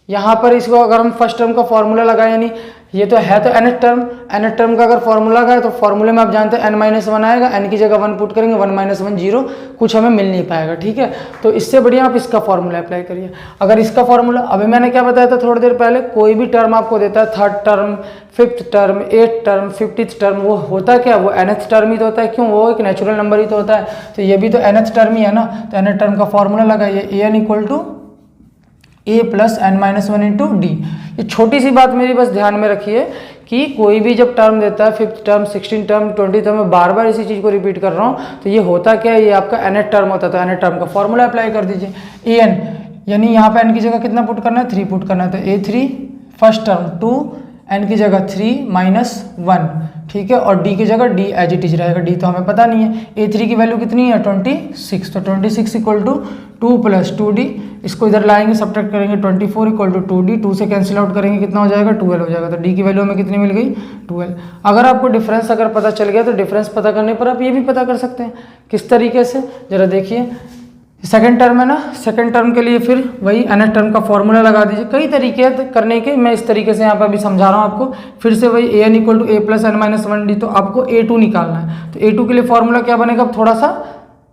A: यहाँ पर इसको अगर हम फर्स्ट टर्म का फॉर्मूला लगाए, यानी ये तो है तो nth टर्म का अगर फॉर्मूला लगाए तो फॉर्मूले में आप जानते हैं n-1 आएगा, n की जगह 1 पुट करेंगे, 1 - 1 0, कुछ हमें मिल नहीं पाएगा। ठीक है, तो इससे बढ़िया आप इसका फॉर्मूला अप्लाई करिए। अगर इसका फॉर्मूला, अभी मैंने क्या बताया था थोड़ी देर पहले, कोई भी टर्म आपको देता है, third term, fifth term, 8th term, 50th term, वो होता है क्या, वो nth टर्म ही तो होता है। क्यों, वो एक नेचुरल नंबर ही तो होता है, तो ये भी तो nth टर्म ही है ना। तो nth टर्म का फॉर्मूला लगाइए, an equal to a plus n-1 into d. ये छोटी सी बात मेरी बस ध्यान में रखिए कि कोई भी जब टर्म देता है, 5th term, 16th term, 20th term, मैं बार बार इसी चीज़ को रिपीट कर रहा हूँ, तो ये होता क्या है, ये आपका nth टर्म होता है। तो nth टर्म का फॉर्मूला अप्लाई कर दीजिए, an यानी यहाँ पे n की जगह कितना पुट करना है, 3 पुट करना है, तो a3 फर्स्ट टर्म 2, n की जगह 3 - 1, ठीक है, और d की जगह d एज इट इज रहेगा, d तो हमें पता नहीं है। a3 की वैल्यू कितनी है 26, तो 26 इक्वल टू 2 + 2d, इसको इधर लाएंगे, सब्ट्रैक्ट करेंगे, 24 इक्वल टू 2d, 2 से कैंसिल आउट करेंगे, कितना हो जाएगा 12 हो जाएगा। तो d की वैल्यू हमें कितनी मिल गई 12। अगर आपको डिफरेंस अगर पता चल गया तो डिफरेंस पता करने पर आप ये भी पता कर सकते हैं, किस तरीके से, जरा देखिए। सेकंड टर्म है ना, सेकंड टर्म के लिए फिर वही nth टर्म का फॉर्मूला लगा दीजिए। कई तरीके करने के, मैं इस तरीके से यहाँ पर अभी समझा रहा हूँ आपको। फिर से वही an equal to a plus n-1d, तो आपको a2 निकालना है। तो a2 के लिए फॉर्मूला क्या बनेगा, अब थोड़ा सा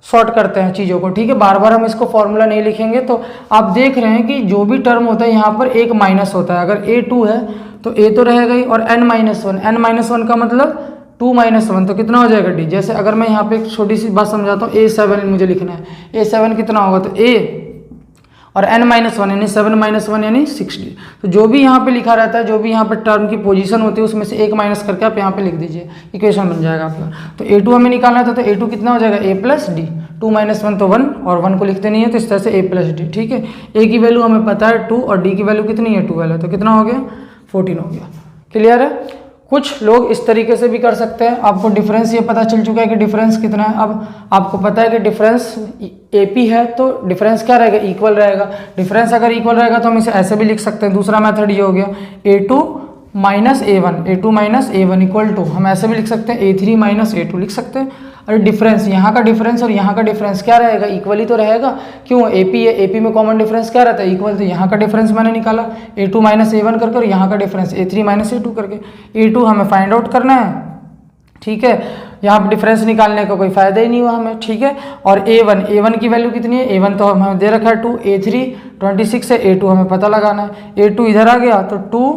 A: शॉर्ट करते हैं चीज़ों को, ठीक है, बार बार हम इसको फॉर्मूला नहीं लिखेंगे। तो आप देख रहे हैं कि जो भी टर्म होता है यहाँ पर एक माइनस होता है। अगर a2 है तो a तो रहेगा ही, और n-1 का मतलब 2 - 1, तो कितना हो जाएगा d। जैसे अगर मैं यहाँ पे एक छोटी सी बात समझाता हूँ, a7 मुझे लिखना है, a7 कितना होगा, तो a और n-1 यानी 7 - 1 यानी 6d। तो जो भी यहाँ पे लिखा रहता है, जो भी यहाँ पे टर्म की पोजीशन होती है, उसमें से एक माइनस करके आप यहाँ पे लिख दीजिए, इक्वेशन बन जाएगा आपका। तो a2 हमें निकालना था, तो a2 कितना हो जाएगा a प्लस d, 2 - 1 तो 1, और 1 को लिखते नहीं है, तो इस तरह से a प्लस d, ठीक है। a की वैल्यू हमें पता है 2 और d की वैल्यू कितनी है 12 है, तो कितना हो गया 14 हो गया। क्लियर है। कुछ लोग इस तरीके से भी कर सकते हैं। आपको डिफरेंस ये पता चल चुका है कि डिफरेंस कितना है। अब आपको पता है कि डिफरेंस एपी है, तो डिफरेंस क्या रहेगा, इक्वल रहेगा। डिफरेंस अगर इक्वल रहेगा तो हम इसे ऐसे भी लिख सकते हैं। दूसरा मेथड ये हो गया a2 minus a1 equal to, हम ऐसे भी लिख सकते हैं a3 माइनस a2 लिख सकते हैं। अरे डिफरेंस, यहाँ का डिफरेंस और यहाँ का डिफरेंस क्या रहेगा, इक्वल ही तो रहेगा। क्यों, एपी है, एपी में कॉमन डिफरेंस क्या रहता है, इक्वल। तो यहाँ का डिफरेंस मैंने निकाला a2 माइनस a1 करके, और यहाँ का डिफरेंस a3 माइनस a2 करके। a2 हमें फाइंड आउट करना है, ठीक है। यहाँ पर डिफरेंस निकालने का कोई फायदा ही नहीं हुआ हमें, ठीक है। और A1 की वैल्यू कितनी है, A1 तो हमें दे रखा है 2, A3 26 है, A2 हमें पता लगाना है। A2 इधर आ गया तो 2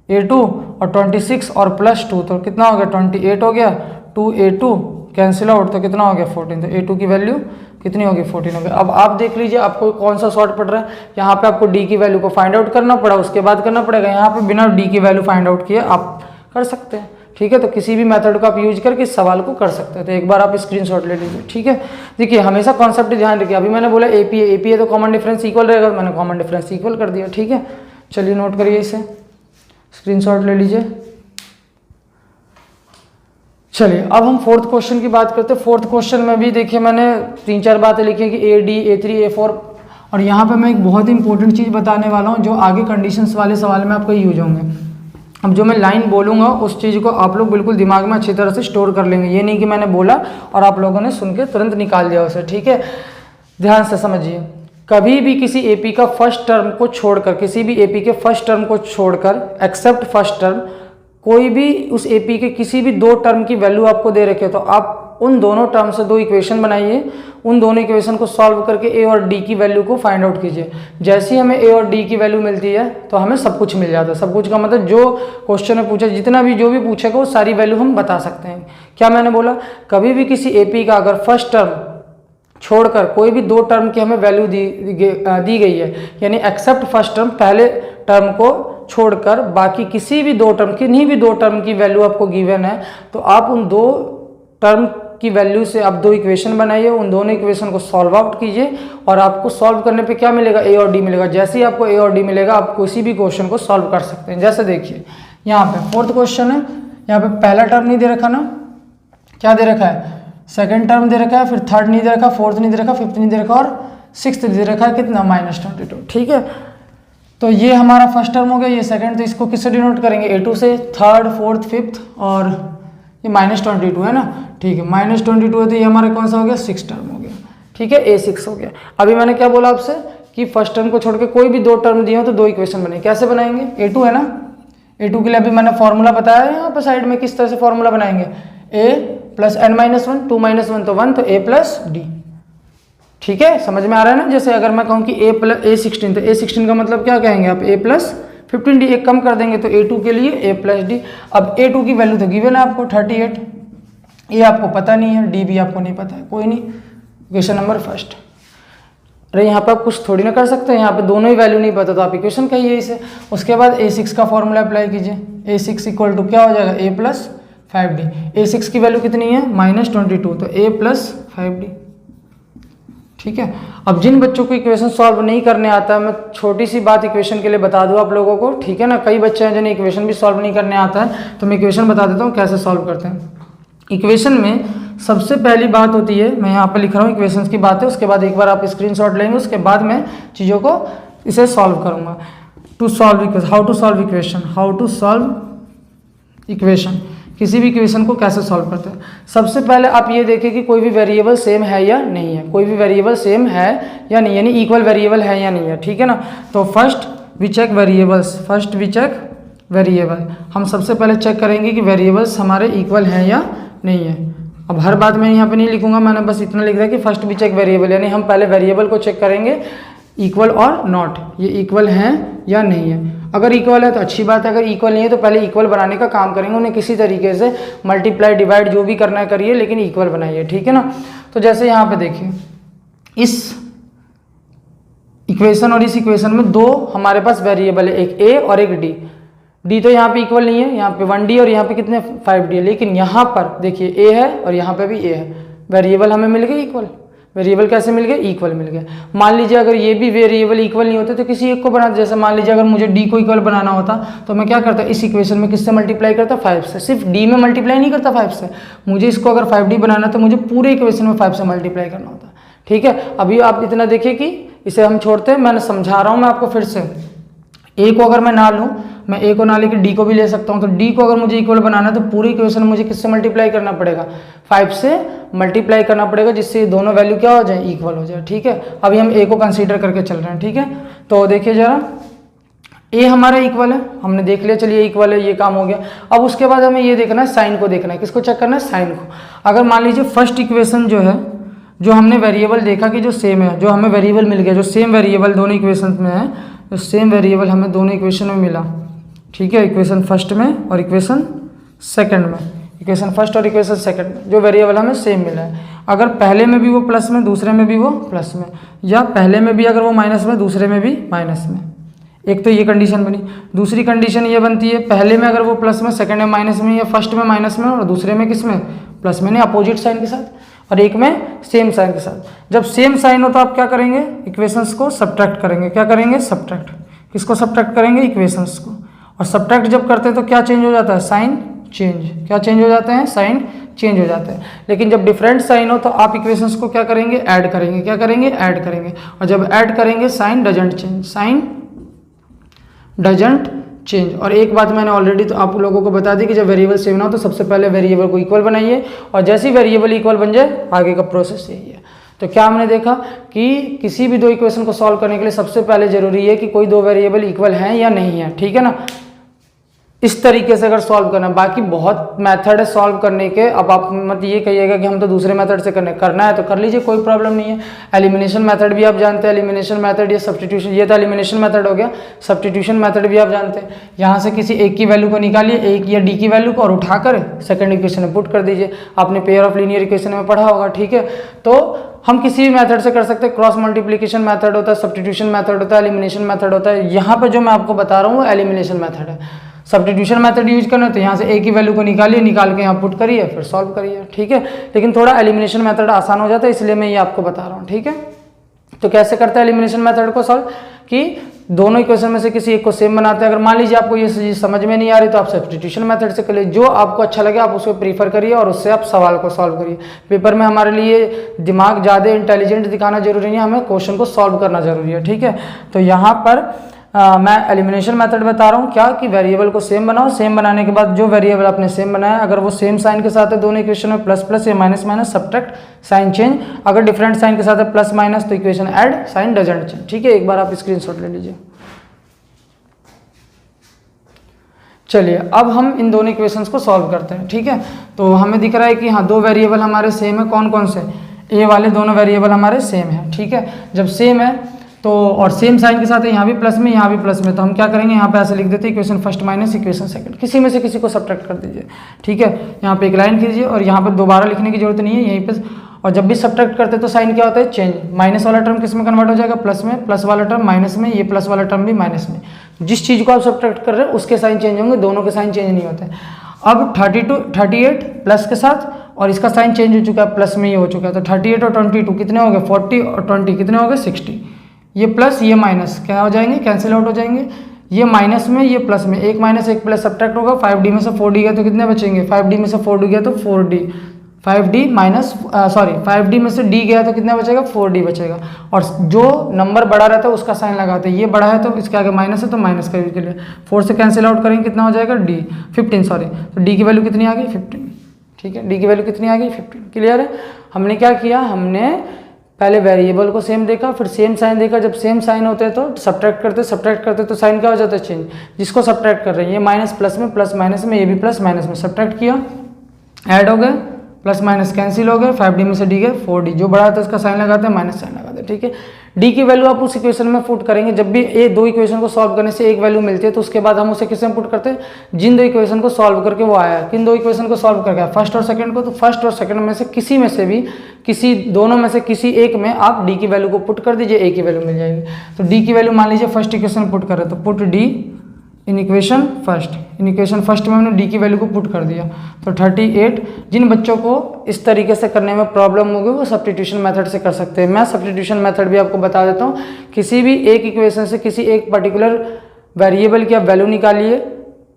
A: A2 और 26 और प्लस 2 तो कितना हो गया 28 हो गया, 2 A2 कैंसिल आउट तो कितना हो गया 14, तो A2 की वैल्यू कितनी होगी 14 होगी। अब आप देख लीजिए आपको कौन सा शॉर्ट पड़ रहा है, यहाँ पे आपको D की वैल्यू को फाइंड आउट करना पड़ा, उसके बाद करना पड़ेगा, यहाँ पे बिना D की वैल्यू फाइंड आउट किए आप कर सकते हैं, ठीक है। तो किसी भी मेथड को आप यूज करके इस सवाल को कर सकते हैं। तो एक बार आप स्क्रीनशॉट ले लीजिए, ठीक है। देखिए हमेशा कॉन्सेप्ट ध्यान रखिए, अभी मैंने बोला AP है तो कॉमन डिफरेंस इक्वल रहेगा, मैंने कॉमन डिफरेंस इक्वल कर दिया, ठीक है। चलिए नोट करिए इसे, स्क्रीनशॉट ले लीजिए। चलिए अब हम फोर्थ क्वेश्चन की बात करते हैं। फोर्थ क्वेश्चन में भी देखिए मैंने 3-4 बातें लिखी है कि AD A3 A4, और यहाँ पे मैं एक बहुत ही इंपॉर्टेंट चीज़ बताने वाला हूँ जो आगे कंडीशंस वाले सवाल में आपको यूज होंगे। अब जो मैं लाइन बोलूँगा उस चीज़ को आप लोग बिल्कुल दिमाग में अच्छी तरह से स्टोर कर लेंगे, ये नहीं कि मैंने बोला और आप लोगों ने सुन के तुरंत निकाल दिया उसे, ठीक है। ध्यान से समझिए, कभी भी किसी AP का फर्स्ट टर्म को छोड़कर, किसी भी AP के फर्स्ट टर्म को छोड़कर एक्सेप्ट फर्स्ट टर्म, कोई भी उस AP के किसी भी 2 टर्म की वैल्यू आपको दे रखे तो आप उन दोनों टर्म से 2 इक्वेशन बनाइए, उन दोनों इक्वेशन को सॉल्व करके A और D की वैल्यू को फाइंड आउट कीजिए। जैसे ही हमें A और D की वैल्यू मिलती है तो हमें सब कुछ मिल जाता है। सब कुछ का मतलब जो क्वेश्चन में पूछा, जितना भी जो भी पूछेगा वो सारी वैल्यू हम बता सकते हैं। क्या मैंने बोला, कभी भी किसी AP का अगर फर्स्ट टर्म छोड़कर कोई भी 2 टर्म की हमें वैल्यू दी गई है, यानी एक्सेप्ट फर्स्ट टर्म, पहले टर्म को छोड़कर बाकी किसी भी 2 टर्म, किन्हीं भी 2 टर्म की वैल्यू आपको गिवन है, तो आप उन 2 टर्म की वैल्यू से आप 2 इक्वेशन बनाइए, उन दोनों इक्वेशन को सॉल्व आउट कीजिए और आपको सॉल्व करने पे क्या मिलेगा, A और D मिलेगा। जैसे ही आपको A और D मिलेगा आप किसी भी क्वेश्चन को सॉल्व कर सकते हैं। जैसे देखिए यहाँ पे फोर्थ क्वेश्चन है, यहाँ पे पहला टर्म नहीं दे रखा ना, क्या दे रखा है, सेकेंड टर्म दे रखा है, फिर थर्ड नहीं दे रखा, फोर्थ नहीं दे रखा, फिफ्थ नहीं दे रखा और सिक्स्थ दे रखा है, कितना -22, ठीक है। तो ये हमारा फर्स्ट टर्म हो गया, ये सेकंड, तो इसको किससे डिनोट करेंगे, A2 से, थर्ड फोर्थ फिफ्थ और ये -22 है ना, ठीक है। -22 है तो ये हमारा कौन सा हो गया, 6 टर्म हो गया, ठीक है, A6 हो गया। अभी मैंने क्या बोला आपसे कि फर्स्ट टर्म को छोड़ के कोई भी 2 टर्म दिए हो तो 2 इक्वेशन बने, कैसे बनाएंगे, A2 है ना, A2 के लिए अभी मैंने फॉर्मूला बताया है यहाँ पर साइड में, किस तरह से फॉर्मूला बनाएंगे, A + n-1, 2 - 1 तो 1, तो A + D, ठीक है, समझ में आ रहा है ना। जैसे अगर मैं कहूँ कि A16 तो A16 का मतलब क्या कहेंगे आप, A + 15D, एक कम कर देंगे तो A2 के लिए A + D। अब A2 की वैल्यू तो गिवन है आपको 38, ये आपको पता नहीं है, D भी आपको नहीं पता है, कोई नहीं, इक्वेशन नंबर फर्स्ट। अरे यहाँ पे आप कुछ थोड़ी ना कर सकते हैं, यहाँ पे दोनों ही वैल्यू नहीं पता तो आप इक्वेशन कहिए इसे। उसके बाद A6 का फॉर्मूला अप्लाई कीजिए, A6 = क्या हो जाएगा, A + 5D। A6 की वैल्यू कितनी है, -22, तो A + 5D, ठीक है। अब जिन बच्चों को इक्वेशन सॉल्व नहीं करने आता है, मैं छोटी सी बात इक्वेशन के लिए बता दूं आप लोगों को, ठीक है ना। कई बच्चे हैं जिन्हें इक्वेशन भी सॉल्व नहीं करने आता है, तो मैं इक्वेशन बता देता हूँ कैसे सॉल्व करते हैं। इक्वेशन में सबसे पहली बात होती है, मैं यहाँ पर लिख रहा हूँ इक्वेशंस की बातें, उसके बाद एक बार आप स्क्रीनशॉट लेंगे, उसके बाद मैं चीज़ों को इसे सॉल्व करूँगा। To solve equation, how to solve equation, how to solve equation, किसी भी इक्वेशन को कैसे सॉल्व करते हैं। सबसे पहले आप ये देखें कि कोई भी वेरिएबल सेम है या नहीं है, कोई भी वेरिएबल सेम है या नहीं, यानी इक्वल वेरिएबल है या नहीं है, ठीक है ना। तो first we check variables, first we check variable, हम सबसे पहले चेक करेंगे कि वेरिएबल्स हमारे इक्वल हैं या नहीं है। अब हर बात मैं यहाँ पे नहीं लिखूंगा, मैंने बस इतना लिख दिया कि फर्स्ट वी चेक वेरिएबल, यानी हम पहले वेरिएबल को चेक करेंगे इक्वल और नॉट, ये इक्वल हैं या नहीं है। अगर इक्वल है तो अच्छी बात है, अगर इक्वल नहीं है तो पहले इक्वल बनाने का काम करेंगे, उन्हें किसी तरीके से मल्टीप्लाई डिवाइड जो भी करना है करिए, लेकिन इक्वल बनाइए, ठीक है ना। तो जैसे यहाँ पे देखिए, इस इक्वेशन और इस इक्वेशन में 2 हमारे पास वेरिएबल है, एक A और एक D। D तो यहाँ पे इक्वल नहीं है, यहाँ पे 1D और यहाँ पे कितने 5D है, लेकिन यहाँ पर देखिए A है और यहाँ पे भी A है, वेरिएबल हमें मिल गए इक्वल। वेरिएबल कैसे मिल गए, इक्वल मिल गए। मान लीजिए अगर ये भी वेरिएबल इक्वल नहीं होते तो किसी एक को बनाते, जैसे मान लीजिए अगर मुझे D को इक्वल बनाना होता तो मैं क्या करता, इस इक्वेशन में किससे मल्टीप्लाई करता, 5 से। सिर्फ D में मल्टीप्लाई नहीं करता 5 से, मुझे इसको अगर 5D बनाना तो मुझे पूरे इक्वेशन में 5 से मल्टीप्लाई करना होता, ठीक है। अभी आप इतना देखिए कि इसे हम छोड़ते हैं, मैंने समझा रहा हूँ मैं आपको फिर से। A को अगर मैं ना लूँ, मैं A को ना लेकर D को भी ले सकता हूँ, तो D को अगर मुझे इक्वल बनाना है तो पूरी इक्वेशन मुझे किससे मल्टीप्लाई करना पड़ेगा, 5 से मल्टीप्लाई करना पड़ेगा, जिससे दोनों वैल्यू क्या हो जाए, इक्वल हो जाए, ठीक है। अभी हम A को कंसीडर करके चल रहे हैं, ठीक है। तो देखिए जरा, ए हमारा इक्वल है, हमने देख लिया, चलिए इक्वल है, ये काम हो गया। अब उसके बाद हमें ये देखना है साइन को देखना है। किसको चेक करना है? साइन को। अगर मान लीजिए फर्स्ट इक्वेशन जो है, जो हमने वेरिएबल देखा कि जो सेम है, जो हमें वेरिएबल मिल गया, जो सेम वेरिएबल दोनों इक्वेशन में है, जो सेम वेरिएबल हमें दोनों इक्वेशन में मिला, ठीक है, इक्वेशन फर्स्ट में और इक्वेशन सेकंड में, इक्वेशन फर्स्ट और इक्वेशन सेकंड में जो वेरिएबल हमें सेम मिला है, अगर पहले में भी वो प्लस में, दूसरे में भी वो प्लस में, या पहले में भी अगर वो माइनस में, दूसरे में भी माइनस में, एक तो ये कंडीशन बनी। दूसरी कंडीशन ये बनती है, पहले में अगर वो प्लस में, सेकंड में माइनस में, या फर्स्ट में माइनस में और दूसरे में किस में? प्लस में, अपोजिट साइन के साथ, और एक में सेम साइन के साथ। जब सेम साइन हो तो आप क्या करेंगे? इक्वेशंस को सब्ट्रैक्ट करेंगे। क्या करेंगे? सब्ट्रैक्ट। किसको सब्ट्रैक्ट करेंगे? इक्वेशंस को। और सब्ट्रैक्ट जब करते हैं तो क्या चेंज हो जाता है? Sign change. क्या चेंज हो जाते हैं? साइन चेंज हो जाते हैं। लेकिन जब डिफरेंट साइन हो तो आप इक्वेशंस को क्या करेंगे? ऐड करेंगे। क्या करेंगे? ऐड करेंगे। और जब ऐड करेंगे sign doesn't change, sign doesn't change. और एक बात मैंने ऑलरेडी तो आप लोगों को बता दी कि जब वेरिएबल सेम ना हो तो सबसे पहले वेरिएबल को इक्वल बनाइए, और जैसे ही वेरिएबल इक्वल बन जाए आगे का प्रोसेस यही है। तो क्या हमने देखा कि किसी भी दो इक्वेशन को सॉल्व करने के लिए सबसे पहले जरूरी है कि कोई दो वेरिएबल इक्वल हैं या नहीं है, ठीक है ना। इस तरीके से अगर सॉल्व करना है, बाकी बहुत मेथड है सॉल्व करने के। अब आप मत ये कहिएगा कि हम तो दूसरे मेथड से करना है तो कर लीजिए, कोई प्रॉब्लम नहीं है। एलिमिनेशन मेथड भी आप जानते हैं, एलिमिनेशन मेथड या सब्स्टिट्यूशन, ये तो एलिमिनेशन मेथड हो गया। सब्स्टिट्यूशन मेथड भी आप जानते हैं। यहाँ से किसी एक की वैल्यू को निकालिए, एक या डी की वैल्यू को, और उठाकर सेकंड इक्वेशन में पुट कर दीजिए। आपने पेयर ऑफ लीनियर इक्वेशन में पढ़ा होगा, ठीक है। तो हम किसी भी मेथड से कर सकते हैं। क्रॉस मल्टीप्लिकेशन मेथड होता है, सब्स्टिट्यूशन मेथड होता है, एलिमिनेशन मेथड होता है। यहाँ पर जो मैं आपको बता रहा हूँ वो एलिमिनेशन मेथड है। सब्स्टिट्यूशन मेथड यूज करना है तो यहाँ से एक ही वैल्यू को निकालिए, निकाल के यहाँ पुट करिए, फिर सॉल्व करिए, ठीक है। लेकिन थोड़ा एलिमिनेशन मेथड आसान हो जाता है, इसलिए मैं ये आपको बता रहा हूँ, ठीक है। तो कैसे करते हैं एलिमिनेशन मेथड को सॉल्व? कि दोनों इक्वेशन में से किसी एक को सेम बनाते हैं। अगर मान लीजिए आपको ये चीज समझ में नहीं आ रही तो आप सब्स्टिट्यूशन मेथड से करिए, जो आपको अच्छा लगे आप उसको प्रीफर करिए और उससे आप सवाल को सॉल्व करिए। पेपर में हमारे लिए दिमाग ज़्यादा इंटेलिजेंट दिखाना जरूरी नहीं है, हमें क्वेश्चन को सॉल्व करना जरूरी है, ठीक है। तो यहाँ पर मैं एलिमिनेशन मेथड बता रहा हूँ क्या कि वेरिएबल को सेम बनाओ। सेम बनाने के बाद जो वेरिएबल आपने सेम बनाया, अगर वो सेम साइन के साथ है दोनों इक्वेशन में, प्लस प्लस या minus minus, subtract, sign change. अगर डिफरेंट साइन के साथ है प्लस माइनस तो equation add, sign doesn't change, ठीक है। एक बार आप स्क्रीनशॉट ले लीजिए। चलिए अब हम इन दोनों इक्वेशंस को सॉल्व करते हैं, ठीक है। तो हमें दिख रहा है कि हाँ दो वेरिएबल हमारे सेम है। कौन कौन से? ए वाले दोनों वेरिएबल हमारे सेम है, ठीक है। जब सेम है तो और सेम साइन के साथ है, यहाँ भी प्लस में यहाँ भी प्लस में, तो हम क्या करेंगे यहाँ पे ऐसे लिख देते हैं equation first minus equation second, किसी में से किसी को सब्ट्रैक्ट कर दीजिए, ठीक है। यहाँ पे एक लाइन कीजिए और यहाँ पे दोबारा लिखने की जरूरत नहीं है, यहीं पे। और जब भी सब्ट्रैक्ट करते हैं तो साइन क्या होता है? चेंज। माइनस वाला टर्म किस में कन्वर्ट हो जाएगा? प्लस में। प्लस वाला टर्म माइनस में, ये प्लस वाला टर्म भी माइनस में। जिस चीज़ को आप सब्ट्रैक्ट कर रहे हैं उसके साइन चेंज होंगे, दोनों के साइन चेंज नहीं होते। अब 38 प्लस के साथ, और इसका साइन चेंज हो चुका है, प्लस में ये हो चुका है। तो 38 और 22 कितने हो गए? 40 और 20 कितने हो गए? 60। ये प्लस ये माइनस क्या हो जाएंगे? कैंसिल आउट हो जाएंगे। ये माइनस में ये प्लस में, एक माइनस एक प्लस सब्ट्रैक्ट होगा। 5D में से 4D गया तो कितने बचेंगे? 5D में से 4D गया तो 4D, 5D माइनस 5D में से D गया तो कितना बचेगा? 4D बचेगा। और जो नंबर बड़ा रहता है उसका साइन लगाते हैं। ये बड़ा है तो इसके आगे माइनस है तो माइनस का यूज कर लिया। 4 से कैंसिल आउट करेंगे, कितना हो जाएगा? D 15 sorry. तो D की वैल्यू कितनी आ गई? 15, ठीक है। D की वैल्यू कितनी आ गई? 15। क्लियर है? हमने क्या किया? हमने पहले वेरिएबल को सेम देखा, फिर सेम साइन देखा। जब सेम साइन होते हैं तो सब्ट्रैक्ट करते तो साइन क्या हो जाता है? चेंज। जिसको सब्ट्रैक्ट कर रहे हैं, ये माइनस प्लस में, प्लस माइनस में, ये भी प्लस माइनस में, सब्ट्रैक्ट किया, ऐड हो गए, प्लस माइनस कैंसिल हो गए। 5D में से D गए 4D, जो बड़ा था उसका साइन लगाते हैं, माइनस साइन लगाते हैं, ठीक है। D की वैल्यू आप उस इक्वेशन में पुट करेंगे। जब भी ये दो इक्वेशन को सॉल्व करने से एक वैल्यू मिलती है तो उसके बाद हम उसे किस में पुट करते हैं? जिन दो इक्वेशन को सॉल्व करके वो आया है, किन दो इक्वेशन को सॉल्व करके, फर्स्ट और सेकंड को। तो फर्स्ट और सेकंड में से किसी में से भी, किसी दोनों में से किसी एक में आप D की वैल्यू को पुट कर दीजिए, A की वैल्यू मिल जाएगी। तो D की वैल्यू मान लीजिए फर्स्ट इक्वेशन पुट कर रहे तो put D in equation first में हमने D की वैल्यू को पुट कर दिया तो 38। जिन बच्चों को इस तरीके से करने में प्रॉब्लम होगी वो सब्स्टिट्यूशन मेथड से कर सकते हैं। मैं सब्स्टिट्यूशन मेथड भी आपको बता देता हूँ। किसी भी एक इक्वेशन से किसी एक पर्टिकुलर वेरिएबल की आप वैल्यू निकालिए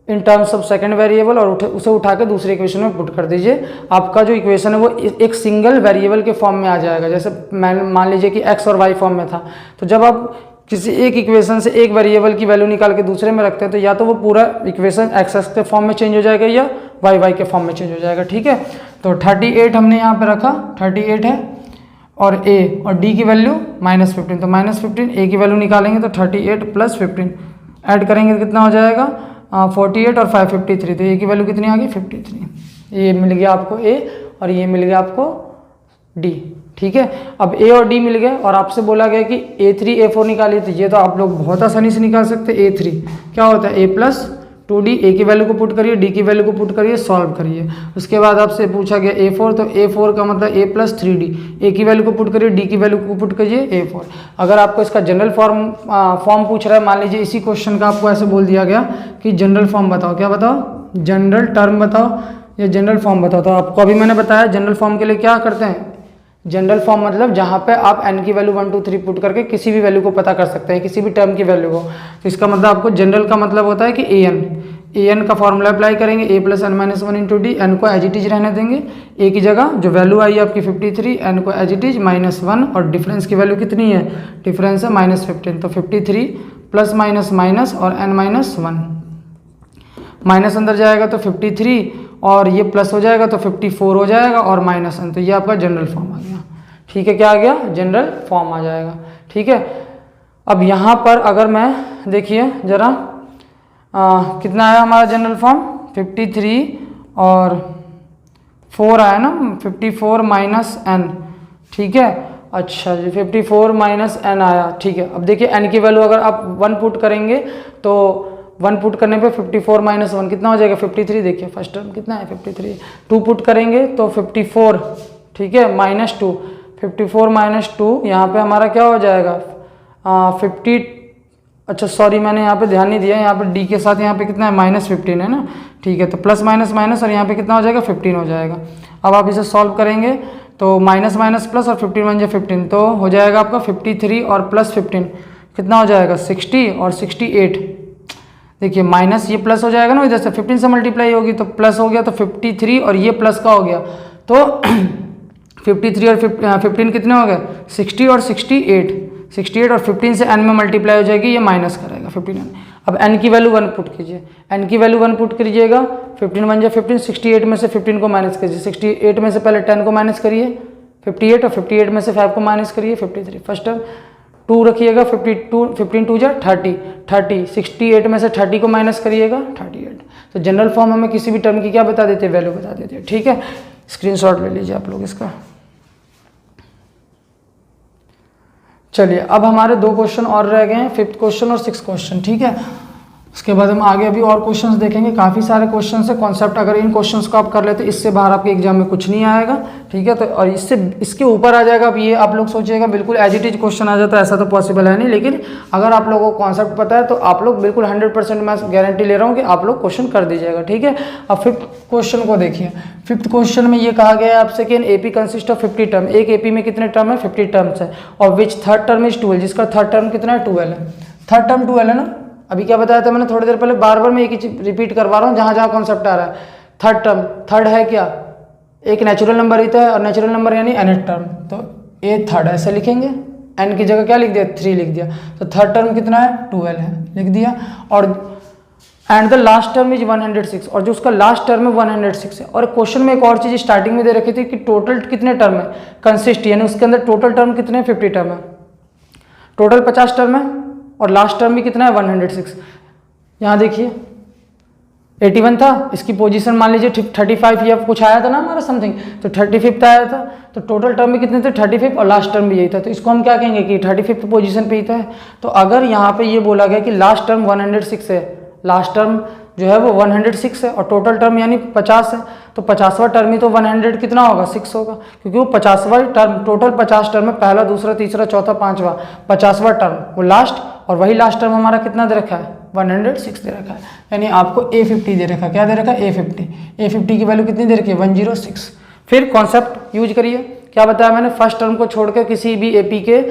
A: in terms of second variable और उसे उठा के दूसरे इक्वेशन में पुट कर दीजिए। आपका जो इक्वेशन है वो एक सिंगल वेरिएबल के फॉर्म में आ जाएगा। जैसे मान लीजिए कि x और y फॉर्म में था, तो जब आप किसी एक इक्वेशन से एक वेरिएबल की वैल्यू निकाल के दूसरे में रखते हैं तो या तो वो पूरा इक्वेशन एक्स के फॉर्म में चेंज हो जाएगा या वाई के फॉर्म में चेंज हो जाएगा, ठीक है। तो 38 हमने यहाँ पे रखा, 38 है, और a और d की वैल्यू -15, तो -15, a की वैल्यू निकालेंगे तो 38 + 15 ऐड करेंगे तो कितना हो जाएगा 48 और 553, तो ए की वैल्यू कितनी आ गई 53। ये मिल गया आपको ए और ये मिल गया आपको डी। ठीक है, अब ए और डी मिल गए और आपसे बोला गया कि A3 A4 निकालिए, तो ये तो आप लोग बहुत आसानी से निकाल सकते हैं। A3 क्या होता है A+2D, ए की वैल्यू को पुट करिए, डी की वैल्यू को पुट करिए, सॉल्व करिए। उसके बाद आपसे पूछा गया A4, तो A4 का मतलब A+3D, ए की वैल्यू को पुट करिए, डी की वैल्यू को पुट करिए A4। अगर आपको इसका जनरल फॉर्म पूछ रहा है, मान लीजिए इसी क्वेश्चन का आपको ऐसे बोल दिया गया कि जनरल फॉर्म बताओ, क्या बताओ, जनरल टर्म बताओ या जनरल फॉर्म बताओ, तो आपको अभी मैंने बताया जनरल फॉर्म के लिए क्या करते हैं, जनरल फॉर्म मतलब जहाँ पे आप n की वैल्यू 1 2 3 पुट करके किसी भी वैल्यू को पता कर सकते हैं, किसी भी टर्म की वैल्यू को। तो इसका मतलब आपको जनरल का मतलब होता है कि an का फॉर्मूला अप्लाई करेंगे, a + n - 1 into d, n को एज इट इज रहने देंगे, ए की जगह जो वैल्यू आई है आपकी 53, एन को एज इट इज -1 और डिफरेंस की वैल्यू कितनी है, डिफरेंस है -15, तो 53 प्लस माइनस माइनस और n - 1 माइनस अंदर जाएगा तो 53 और ये प्लस हो जाएगा तो 54 हो जाएगा और -n, तो ये आपका जनरल फॉर्म आ गया। ठीक है, क्या आ गया, जनरल फॉर्म आ जाएगा। ठीक है, अब यहाँ पर अगर मैं देखिए जरा कितना आया हमारा जनरल फॉर्म, 53 और 4 आया ना, 54 - n। ठीक है, अच्छा जी 54 - n आया। ठीक है, अब देखिए n की वैल्यू अगर आप 1 पुट करेंगे तो 1 पुट करने पे 54 - 1 कितना हो जाएगा 53। देखिए फर्स्ट टर्म कितना है 53, 2 पुट करेंगे तो 54, ठीक है, -2, 54 - 2 यहाँ पे हमारा क्या हो जाएगा 50। अच्छा सॉरी मैंने यहाँ पे ध्यान नहीं दिया, यहाँ पे डी के साथ यहाँ पे कितना है -15 है ना। ठीक है, तो प्लस माइनस माइनस और यहाँ पे कितना हो जाएगा 15 हो जाएगा। अब आप इसे सॉल्व करेंगे तो माइनस माइनस प्लस और 15 बन जाए 15, तो हो जाएगा आपका 53 और प्लस 15 कितना हो जाएगा 60 और 68। देखिए माइनस ये प्लस हो जाएगा ना, इधर से 15 से मल्टीप्लाई होगी तो प्लस हो गया, तो 53 और ये प्लस का हो गया तो 53 और 15 कितने हो गए 60 और 68 और 15 से n में मल्टीप्लाई हो जाएगी, ये माइनस करेगा 15n। अब n की वैल्यू 1 पुट कीजिए, n की वैल्यू 1 पुट कीजिएगा, 15 बन जाए 15, 68 में से 15 को माइनस कीजिए, 68 में से पहले 10 को माइनस करिए 58 और 58 में से 5 को माइनस करिए 53। फर्स्ट टर्म 2 रखिएगा, 15 2 जा 30, 68 में से 30 को माइनस करिएगा 38। तो जनरल फॉर्म हमें किसी भी टर्म की क्या बता देते हैं, वैल्यू बता देते हैं। ठीक है, स्क्रीनशॉट ले लीजिए आप लोग इसका। चलिए अब हमारे 2 क्वेश्चन और रह गए हैं, 5th क्वेश्चन और 6th क्वेश्चन। ठीक है, उसके बाद हम आगे अभी और क्वेश्चंस देखेंगे, काफ़ी सारे क्वेश्चंस है कॉन्सेप्ट। अगर इन क्वेश्चंस को आप कर लेते तो इससे बाहर आपके एग्जाम में कुछ नहीं आएगा। ठीक है, तो और इससे इसके ऊपर आ जाएगा। अब ये आप लोग सोचिएगा बिल्कुल एज इट इज क्वेश्चन आ जाता है, ऐसा तो पॉसिबल है नहीं, लेकिन अगर आप लोगों को कॉन्सेप्ट पता है तो आप लोग बिल्कुल 100% मैं गारंटी ले रहा हूँ कि आप लोग क्वेश्चन कर दीजिएगा। ठीक है, अब 5th क्वेश्चन को देखिए। 5th क्वेश्चन में ये कहा गया है आपसे कि AP कंसिस्ट ऑफ 50 टर्म, एक AP में कितने टर्म है 50 टर्म्स है, और विच थर्ड टर्म इज 12, जिसका थर्ड टर्म कितना है 12 है। थर्ड टर्म 12 है ना, अभी क्या बताया था मैंने थोड़ी देर पहले, बार बार मैं एक ही चीज रिपीट करवा रहा हूँ जहाँ जहाँ कॉन्सेप्ट आ रहा है। थर्ड टर्म, थर्ड है क्या, एक नेचुरल नंबर रहता है और नेचुरल नंबर यानी nth टर्म, तो ए थर्ड ऐसे लिखेंगे, n की जगह क्या लिख दिया 3 लिख दिया, तो थर्ड टर्म कितना है 12 है लिख दिया। और and the last term is 106, और जो उसका लास्ट टर्म है 106 है। और क्वेश्चन में एक और चीज स्टार्टिंग में दे रखी थी कि टोटल कितने टर्म है कंसिस्ट, यानी उसके अंदर टोटल टर्म कितने 50 टर्म है, टोटल 50 टर्म है और लास्ट टर्म भी कितना है 106। यहाँ देखिए 81 था, इसकी पोजीशन मान लीजिए 35 या कुछ आया था ना हमारा समथिंग, तो 35 आया था, तो टोटल टर्म भी कितने थे 35 और लास्ट टर्म भी यही था, तो इसको हम क्या कहेंगे कि 35 पोजीशन पे ही था। तो अगर यहाँ पे ये बोला गया कि लास्ट टर्म 106 है, लास्ट टर्म जो है वो 106 है और टोटल टर्म यानी 50 है, तो 50वां टर्म ही तो 100 कितना होगा 6 होगा, क्योंकि वो 50वां टर्म, टोटल 50 टर्म है, पहला दूसरा तीसरा चौथा पांचवा, 50वां टर्म वो लास्ट, और वही लास्ट टर्म हमारा कितना दे रखा है 106 दे रखा है, यानी आपको A50 दे रखा है। क्या दे रखा है A50 की वैल्यू कितनी दे रखी है 106। फिर कॉन्सेप्ट यूज करिए, क्या बताया मैंने, फर्स्ट टर्म को छोड़कर किसी भी AP के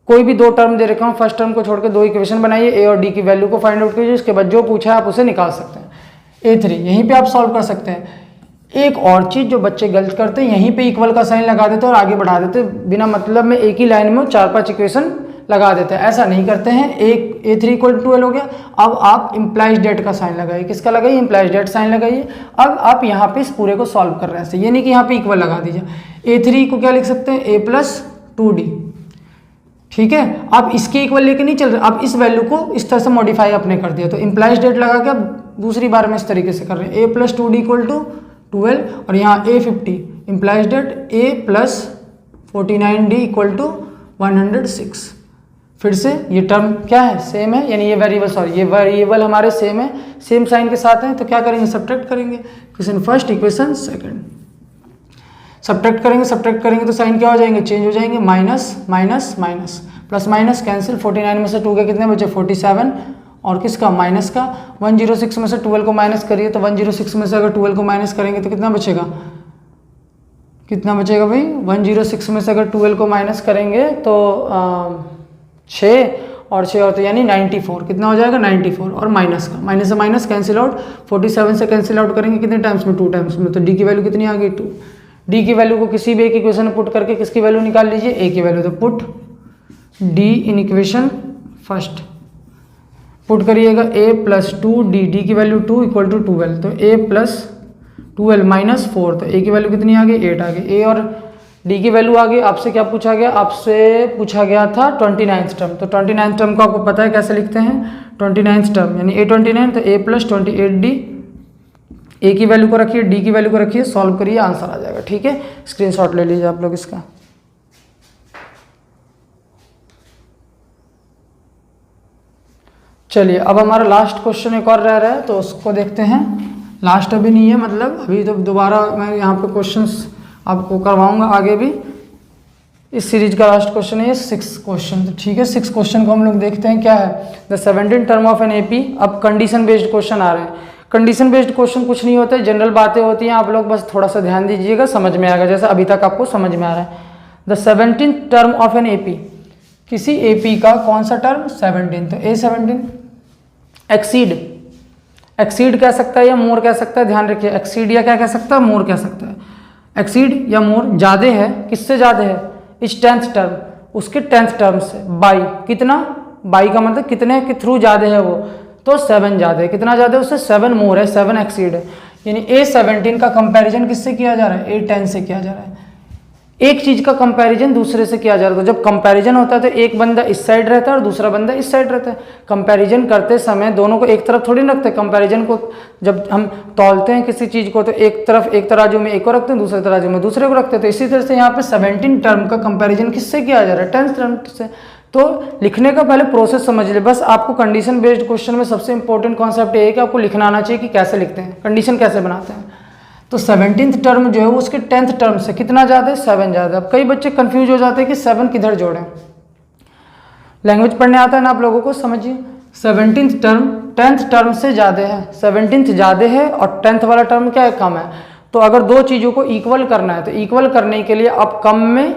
A: कोई भी 2 टर्म दे रखा हूँ, फर्स्ट टर्म को छोड़कर 2 इक्वेशन बनाइए, A और D की वैल्यू को फाइंड आउट कीजिए, उसके बाद जो पूछा है आप उसे निकाल सकते हैं। A3 यहीं पे आप सॉल्व कर सकते हैं। एक और चीज जो बच्चे गलत करते हैं, यहीं पे इक्वल का साइन लगा देते हैं और आगे बढ़ा देते हैं, बिना मतलब में एक ही लाइन में 4-5 इक्वेशन लगा देते हैं, ऐसा नहीं करते हैं। एक A3 = 12 हो गया, अब आप इम्प्लाइज डेट का साइन लगाइए, किसका लगाइए इम्प्लाइज डेट साइन लगाइए। अब आप यहाँ पे इस पूरे को सॉल्व कर रहे हैं, ये नहीं कि यहाँ पे इक्वल लगा दीजिए। A3 को क्या लिख सकते हैं A + 2D, ठीक है। आप इसके इक्वल लेके नहीं चल रहे, आप इस वैल्यू को इस तरह से मॉडिफाई आपने कर दिया। तो इम्प्लाइज डेट लगा के आप दूसरी बार में इस तरीके से कर रहे हैं, a + 2d = 12 और यहाँ a 50, implies date a + 49d = 106। फिर से ये टर्म क्या है, सेम है, यानी ये वेरिएबल हमारे सेम है, सेम साइन के साथ हैं। तो क्या करेंगे, सब्ट्रैक्ट करेंगे। Equation first, equation second, subtract करेंगे तो साइन क्या हो जाएंगे, चेंज हो जाएंगे, minus minus minus, plus minus cancel. 49 में से 2 के कितने बचे, 47, और किसका, माइनस का। 106 में से 12 को माइनस करिए, तो 106 में से अगर 12 को माइनस करेंगे तो कितना बचेगा, भाई 106 में से अगर 12 को माइनस करेंगे तो 6 और 6 होते यानी 94, कितना हो जाएगा 94, और माइनस का, माइनस से माइनस कैंसिल आउट, 47 से कैंसिल आउट करेंगे कितने टाइम्स में, 2 टाइम्स में। तो डी की वैल्यू कितनी आ गई, 2। डी की वैल्यू को किसी भी एक इक्वेशन में पुट करके किसकी वैल्यू निकाल लीजिए, ए की वैल्यू। तो put D in equation first, put करिएगा a + 2d, डी की वैल्यू 2 = 12, तो a + 12 - 4, तो a की वैल्यू कितनी आ गई, 8 आ गई। a और d की वैल्यू आ गई। आपसे क्या पूछा गया, आपसे पूछा गया था 29th टर्म। तो 29th टर्म को आपको पता है कैसे लिखते हैं, 29th टर्म यानी a29, तो a + 28d, a की वैल्यू को रखिए, d की वैल्यू को रखिए, सॉल्व करिए, आंसर आ जाएगा। ठीक है, स्क्रीनशॉट ले लीजिए आप लोग इसका। चलिए अब हमारा लास्ट क्वेश्चन एक और रह रहा है, तो उसको देखते हैं। लास्ट अभी नहीं है, मतलब अभी तो दोबारा मैं यहाँ पे क्वेश्चंस आपको करवाऊंगा आगे भी। इस सीरीज का लास्ट क्वेश्चन है ये 6 क्वेश्चन। तो ठीक है, 6 क्वेश्चन को हम लोग देखते हैं क्या है। The 17th term of an AP. अब कंडीशन बेस्ड क्वेश्चन आ रहे हैं। कंडीशन बेस्ड क्वेश्चन कुछ नहीं होता है, जनरल बातें होती हैं, आप लोग बस थोड़ा सा ध्यान दीजिएगा, समझ में आएगा, जैसा अभी तक आपको समझ में आ रहा है। The 17th term of an AP, किसी एपी का कौन सा टर्म, 17, तो A17। एक्सीड कह सकता है या मोर कह सकता है, ध्यान रखिए, एक्सीड या क्या कह सकता है, मोर कह सकता है। एक्सीड या मोर ज्यादा है, किससे ज्यादा है, इस 10th टर्म, उसके 10th टर्म से, बाई कितना, बाई का मतलब कितने के थ्रू ज्यादा है वो, तो 7 ज्यादा है। कितना ज्यादा है उससे, 7 मोर है, 7 एक्सीड है। यानी A17 का कंपैरिजन किससे किया जा रहा है, A10 से किया जा रहा है। एक चीज का कंपैरिजन दूसरे से किया जा रहा है। तो जब कंपैरिजन होता है तो एक बंदा इस साइड रहता है और दूसरा बंदा इस साइड रहता है। कंपैरिजन करते समय दोनों को एक तरफ थोड़ी ना रखते। कंपैरिजन को जब हम तौलते हैं किसी चीज को, तो एक तरफ एक तराजू में एक को रखते हैं, दूसरे तराजू में दूसरे को रखते हैं। तो इसी तरह से यहाँ पे 17 टर्म का कंपैरिजन किससे किया जा रहा है, 10th टर्म से। तो लिखने का पहले प्रोसेस समझ ले। बस आपको कंडीशन बेस्ड क्वेश्चन में सबसे इंपॉर्टेंट कॉन्सेप्ट ये है कि आपको लिखना आना चाहिए कि कैसे लिखते हैं, कंडीशन कैसे बनाते हैं। तो 17th टर्म जो है वो उसके 10th टर्म से कितना ज़्यादा है, 7 ज़्यादा। अब कई बच्चे कंफ्यूज हो जाते हैं कि 7 किधर जोड़ें। लैंग्वेज पढ़ने आता है ना आप लोगों को, समझिए 17th टर्म 10th टर्म से ज़्यादा है, 17th ज़्यादा है और 10th वाला टर्म क्या है, कम है। तो अगर दो चीज़ों को इक्वल करना है तो इक्वल करने के लिए आप कम में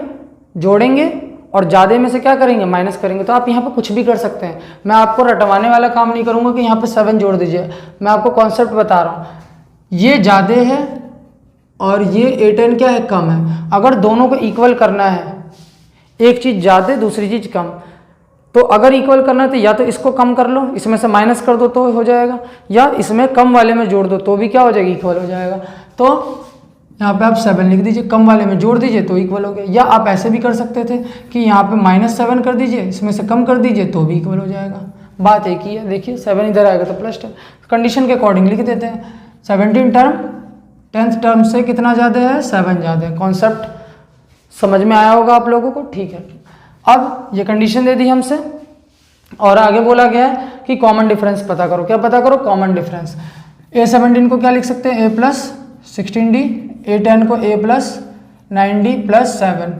A: जोड़ेंगे और ज़्यादा में से क्या करेंगे, माइनस करेंगे। तो आप यहाँ पर कुछ भी कर सकते हैं। मैं आपको रटवाने वाला काम नहीं करूँगा कि यहाँ पर 7 जोड़ दीजिए। मैं आपको कॉन्सेप्ट बता रहा हूँ, ये ज़्यादा है और ये A10 क्या है, कम है। अगर दोनों को इक्वल करना है, एक चीज़ ज़्यादा दूसरी चीज़ कम, तो अगर इक्वल करना है तो या तो इसको कम कर लो, इसमें से माइनस कर दो तो हो जाएगा, या इसमें कम वाले में जोड़ दो तो भी क्या हो जाएगा, इक्वल हो जाएगा। तो यहाँ पे आप 7 लिख दीजिए, कम वाले में जोड़ दीजिए तो इक्वल हो गया। या आप ऐसे भी कर सकते थे कि यहाँ पे -7 कर दीजिए, इसमें से कम कर दीजिए तो भी इक्वल हो जाएगा। बात एक ही है। देखिए 7 इधर आएगा तो +10, कंडीशन के अकॉर्डिंग लिख देते हैं। 17 टर्म 10th टर्म से कितना ज़्यादा है, 7 ज़्यादा है। कॉन्सेप्ट समझ में आया होगा आप लोगों को, ठीक है। अब ये कंडीशन दे दी हमसे और आगे बोला गया है कि कॉमन डिफरेंस पता करो। क्या पता करो, कॉमन डिफरेंस। A17 को क्या लिख सकते हैं, A + 16D, A10 को A + 9D + 7।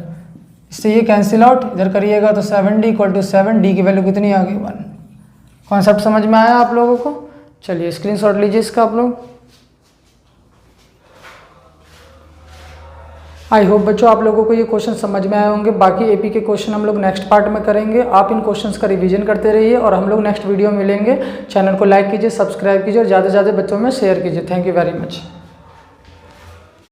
A: इससे ये कैंसिल आउट, इधर करिएगा तो 7D = 7, D की वैल्यू कितनी आ गई, 1। कॉन्सेप्ट समझ में आया आप लोगों को। चलिए स्क्रीनशॉट लीजिए इसका आप लोग। आई होप बच्चों आप लोगों को ये क्वेश्चन समझ में आए होंगे। बाकी एपी के क्वेश्चन हम लोग नेक्स्ट पार्ट में करेंगे। आप इन क्वेश्चंस का रिवीजन करते रहिए और हम लोग नेक्स्ट वीडियो में मिलेंगे। चैनल को लाइक कीजिए, सब्सक्राइब कीजिए और ज़्यादा से ज़्यादा बच्चों में शेयर कीजिए। Thank you very much.